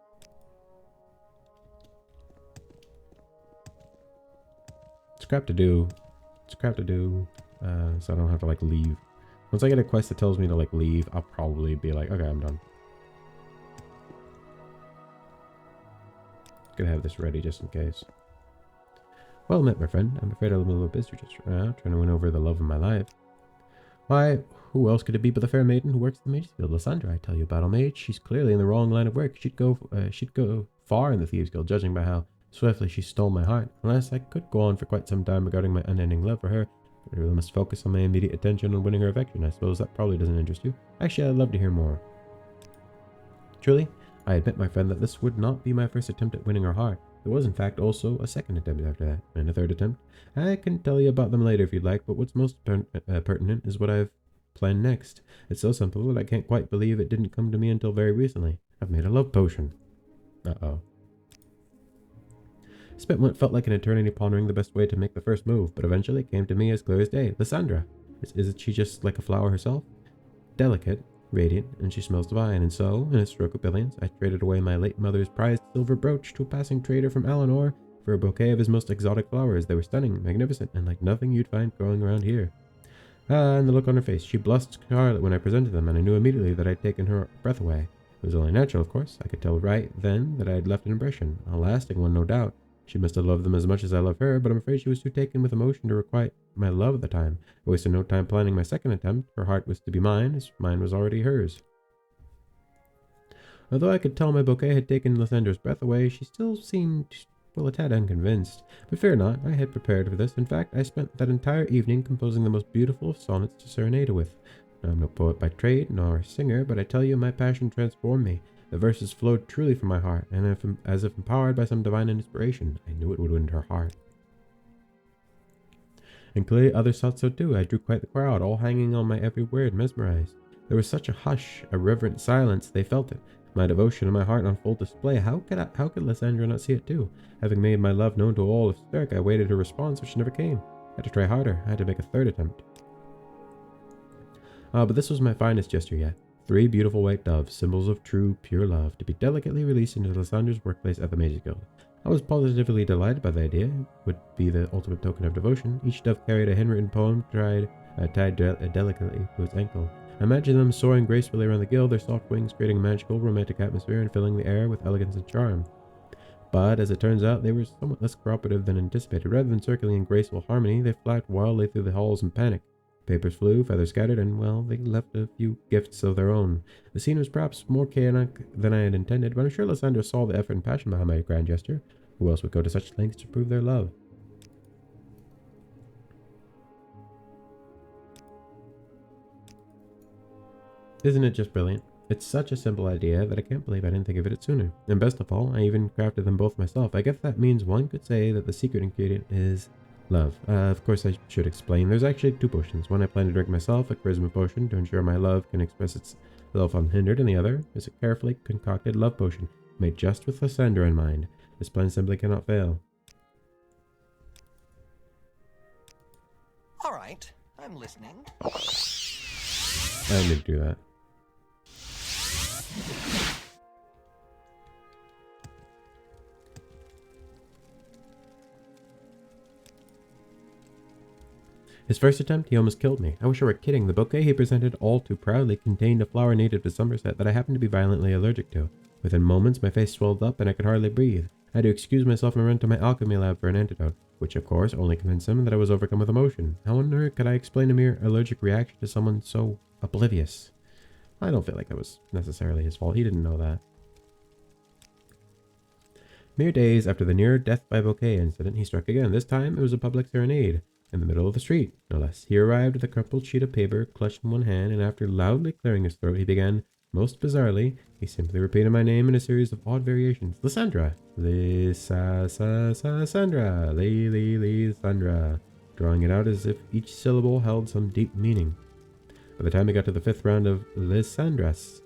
A: It's crap to do. So I don't have to, like, leave. Once I get a quest that tells me to, like, leave, I'll probably be like, okay, I'm done. Gonna have this ready just in case. Well met, my friend. I'm afraid I'm a little busy just trying to win over the love of my life. Why, who else could it be but the fair maiden who works in the Mage's Guild? Lysandra, I tell you, battlemage. She's clearly in the wrong line of work. She'd go far in the Thieves Guild, judging by how swiftly she stole my heart. Alas, I could go on for quite some time regarding my unending love for her, but I really must focus on my immediate attention on winning her affection. I suppose that probably doesn't interest you. Actually, I'd love to hear more. Truly, I admit, my friend, that this would not be my first attempt at winning her heart. There was, in fact, also a second attempt after that, and a third attempt. I can tell you about them later if you'd like, but what's most pertinent is what I've planned next. It's so simple that I can't quite believe it didn't come to me until very recently. I've made a love potion. Uh-oh. Spent what felt like an eternity pondering the best way to make the first move, but eventually it came to me as clear as day. Lysandra. Isn't she just like a flower herself? Delicate, radiant, and she smells divine. And so, in a stroke of brilliance, I traded away my late mother's prized silver brooch to a passing trader from Alinor for a bouquet of his most exotic flowers. They were stunning, magnificent, and like nothing you'd find growing around here. And the look on her face. She blushed scarlet when I presented them, and I knew immediately that I'd taken her breath away. It was only natural, of course. I could tell right then that I had left an impression, a lasting one, no doubt. She must have loved them as much as I love her, but I'm afraid she was too taken with emotion to requite my love at the time. I wasted no time planning my second attempt. Her heart was to be mine, as mine was already hers. Although I could tell my bouquet had taken Lysandra's breath away, she still seemed, well, a tad unconvinced. But fear not, I had prepared for this. In fact, I spent that entire evening composing the most beautiful of sonnets to serenade her with. Now, I'm no poet by trade, nor a singer, but I tell you, my passion transformed me. The verses flowed truly from my heart, and as if empowered by some divine inspiration, I knew it would win her heart. And clearly others thought so too. I drew quite the crowd, all hanging on my every word, mesmerized. There was such a hush, a reverent silence, they felt it. My devotion and my heart on full display. How could Lysandra not see it too? Having made my love known to all of Sterk, I waited her response, which never came. I had to try harder. I had to make a third attempt. But this was my finest gesture yet. 3 beautiful white doves, symbols of true, pure love, to be delicately released into Lysandra's workplace at the Mage's Guild. I was positively delighted by the idea. It would be the ultimate token of devotion. Each dove carried a handwritten poem tied delicately to its ankle. I imagine them soaring gracefully around the guild, their soft wings creating a magical, romantic atmosphere and filling the air with elegance and charm. But, as it turns out, they were somewhat less cooperative than anticipated. Rather than circling in graceful harmony, they flapped wildly through the halls in panic. Papers flew, feathers scattered, and, well, they left a few gifts of their own. The scene was perhaps more chaotic than I had intended, but I'm sure Lysandra saw the effort and passion behind my grand gesture. Who else would go to such lengths to prove their love? Isn't it just brilliant? It's such a simple idea that I can't believe I didn't think of it sooner. And best of all, I even crafted them both myself. I guess that means one could say that the secret ingredient is love. Of course, I should explain. There's actually 2 potions. One I plan to drink myself, a charisma potion to ensure my love can express itself unhindered, and the other is a carefully concocted love potion made just with Lysandra in mind. This plan simply cannot fail.
I: All right, I'm listening.
A: I need to do that. His first attempt, he almost killed me. I wish I were kidding. The bouquet he presented all too proudly contained a flower native to Somerset that I happened to be violently allergic to. Within moments, my face swelled up and I could hardly breathe. I had to excuse myself and run to my alchemy lab for an antidote, which of course only convinced him that I was overcome with emotion. How on earth could I explain a mere allergic reaction to someone so oblivious? I don't feel like that was necessarily his fault. He didn't know that. Mere days after the near death by bouquet incident, he struck again. This time, it was a public serenade. In the middle of the street, no less. He arrived with a crumpled sheet of paper clutched in one hand, and after loudly clearing his throat, he began, most bizarrely, he simply repeated my name in a series of odd variations. Lysandra. Lysandra. Lysandra. Drawing it out as if each syllable held some deep meaning. By the time he got to the 5th round of Lysandras,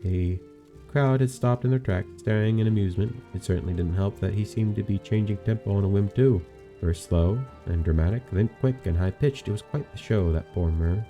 A: a crowd had stopped in their tracks, staring in amusement. It certainly didn't help that he seemed to be changing tempo on a whim too. First slow and dramatic, then quick and high-pitched. It was quite the show, that poor Mer.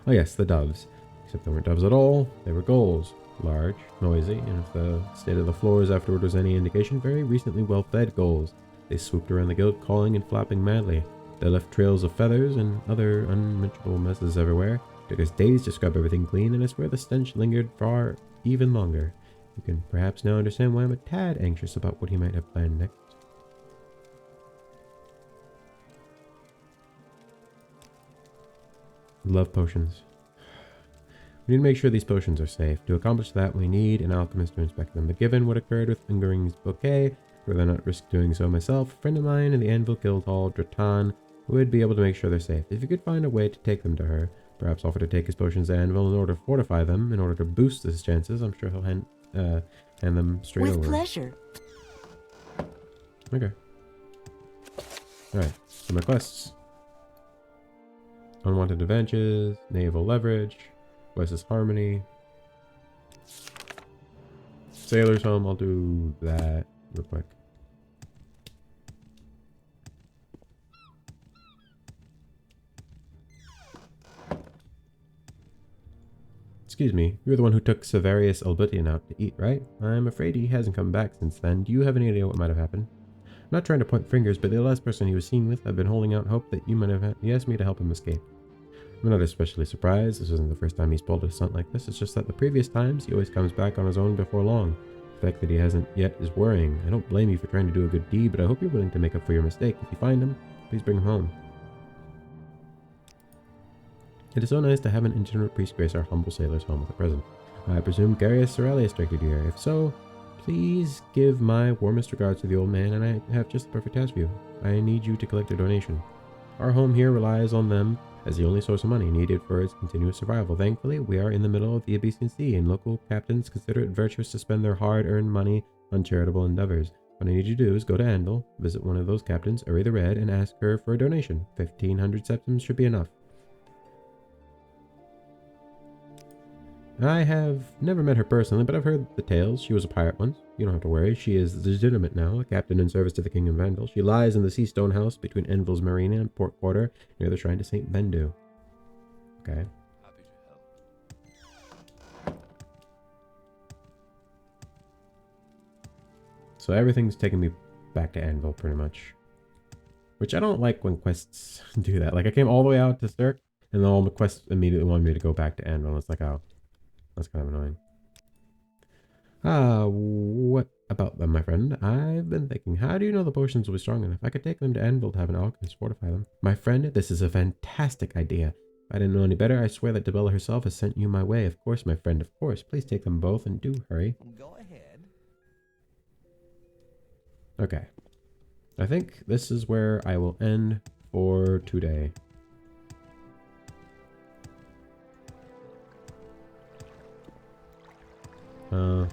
A: Oh yes, the doves. Except they weren't doves at all. They were gulls. Large, noisy, and if the state of the floors afterward was any indication, very recently well-fed gulls. They swooped around the guild, calling and flapping madly. They left trails of feathers and other unmentionable messes everywhere. It took us days to scrub everything clean, and I swear the stench lingered far even longer. You can perhaps now understand why I'm a tad anxious about what he might have planned next. Love potions. We need to make sure these potions are safe. To accomplish that, we need an alchemist to inspect them. But given what occurred with Ungering's bouquet, I'd rather not risk doing so myself. A friend of mine in the Anvil Guild Hall, Dratan, would be able to make sure they're safe. If you could find a way to take them to her, perhaps offer to take his potions to Anvil in order to fortify them, in order to boost his chances, I'm sure he'll hand them straight over.
B: With pleasure.
A: Okay. Alright, so my quests. Unwanted advantages, naval leverage, Wes's harmony, sailor's home. I'll do that real quick. Excuse me, you're the one who took Severius Albutian out to eat, right? I'm afraid he hasn't come back since then. Do you have any idea what might have happened? I'm not trying to point fingers, but the last person he was seen with, I've been holding out hope that you might have he asked me to help him escape. I'm not especially surprised. This isn't the first time he's pulled a stunt like this. It's just that the previous times, he always comes back on his own before long. The fact that he hasn't yet is worrying. I don't blame you for trying to do a good deed, but I hope you're willing to make up for your mistake. If you find him, please bring him home. It is so nice to have an itinerant priest grace our humble sailor's home with a present. I presume Garius Aurelius directed you here. If so, please give my warmest regards to the old man, and I have just the perfect task for you. I need you to collect a donation. Our home here relies on them as the only source of money needed for its continuous survival. Thankfully, we are in the middle of the Abecean Sea, and local captains consider it virtuous to spend their hard-earned money on charitable endeavors. What I need you to do is go to Anvil, visit one of those captains, Uri the Red, and ask her for a donation. 1,500 septims should be enough. I have never met her personally, but I've heard the tales. She was a pirate once. You don't have to worry. She is legitimate now, a captain in service to the King of Anvil. She lies in the Sea Stone House between Anvil's Marina and Port Quarter, near the shrine to St. Bendu. Okay.
C: Happy to help.
A: So everything's taking me back to Anvil, pretty much. Which I don't like when quests do that. Like, I came all the way out to Cirque, and then all the quests immediately wanted me to go back to Anvil. It's like, oh, that's kind of annoying. What about them, my friend? I've been thinking, how do you know the potions will be strong enough? I could take them to Anvil to have an alchemist fortify them. My friend, this is a fantastic idea. If I didn't know any better, I swear that Debella herself has sent you my way. Of course, my friend, of course. Please take them both, and do hurry.
I: Go ahead.
A: Okay. I think this is where I will end for today. I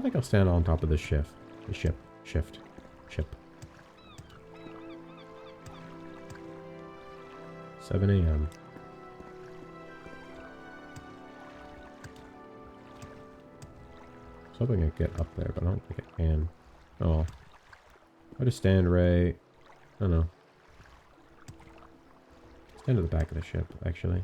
A: think I'll stand on top of the ship. 7 a.m. I was hoping I could get up there, but I don't think I can. Oh. I'll just stand right... I don't know. Stand at the back of the ship, actually.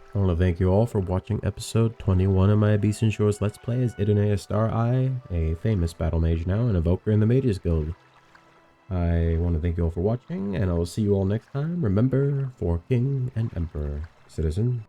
A: I want to thank you all for watching episode 21 of my Abecean Shores Let's Play as Idonea Star-Eye, a famous battle mage now, and evoker in the Mages Guild. I want to thank you all for watching, and I will see you all next time. Remember, for King and Emperor, citizen.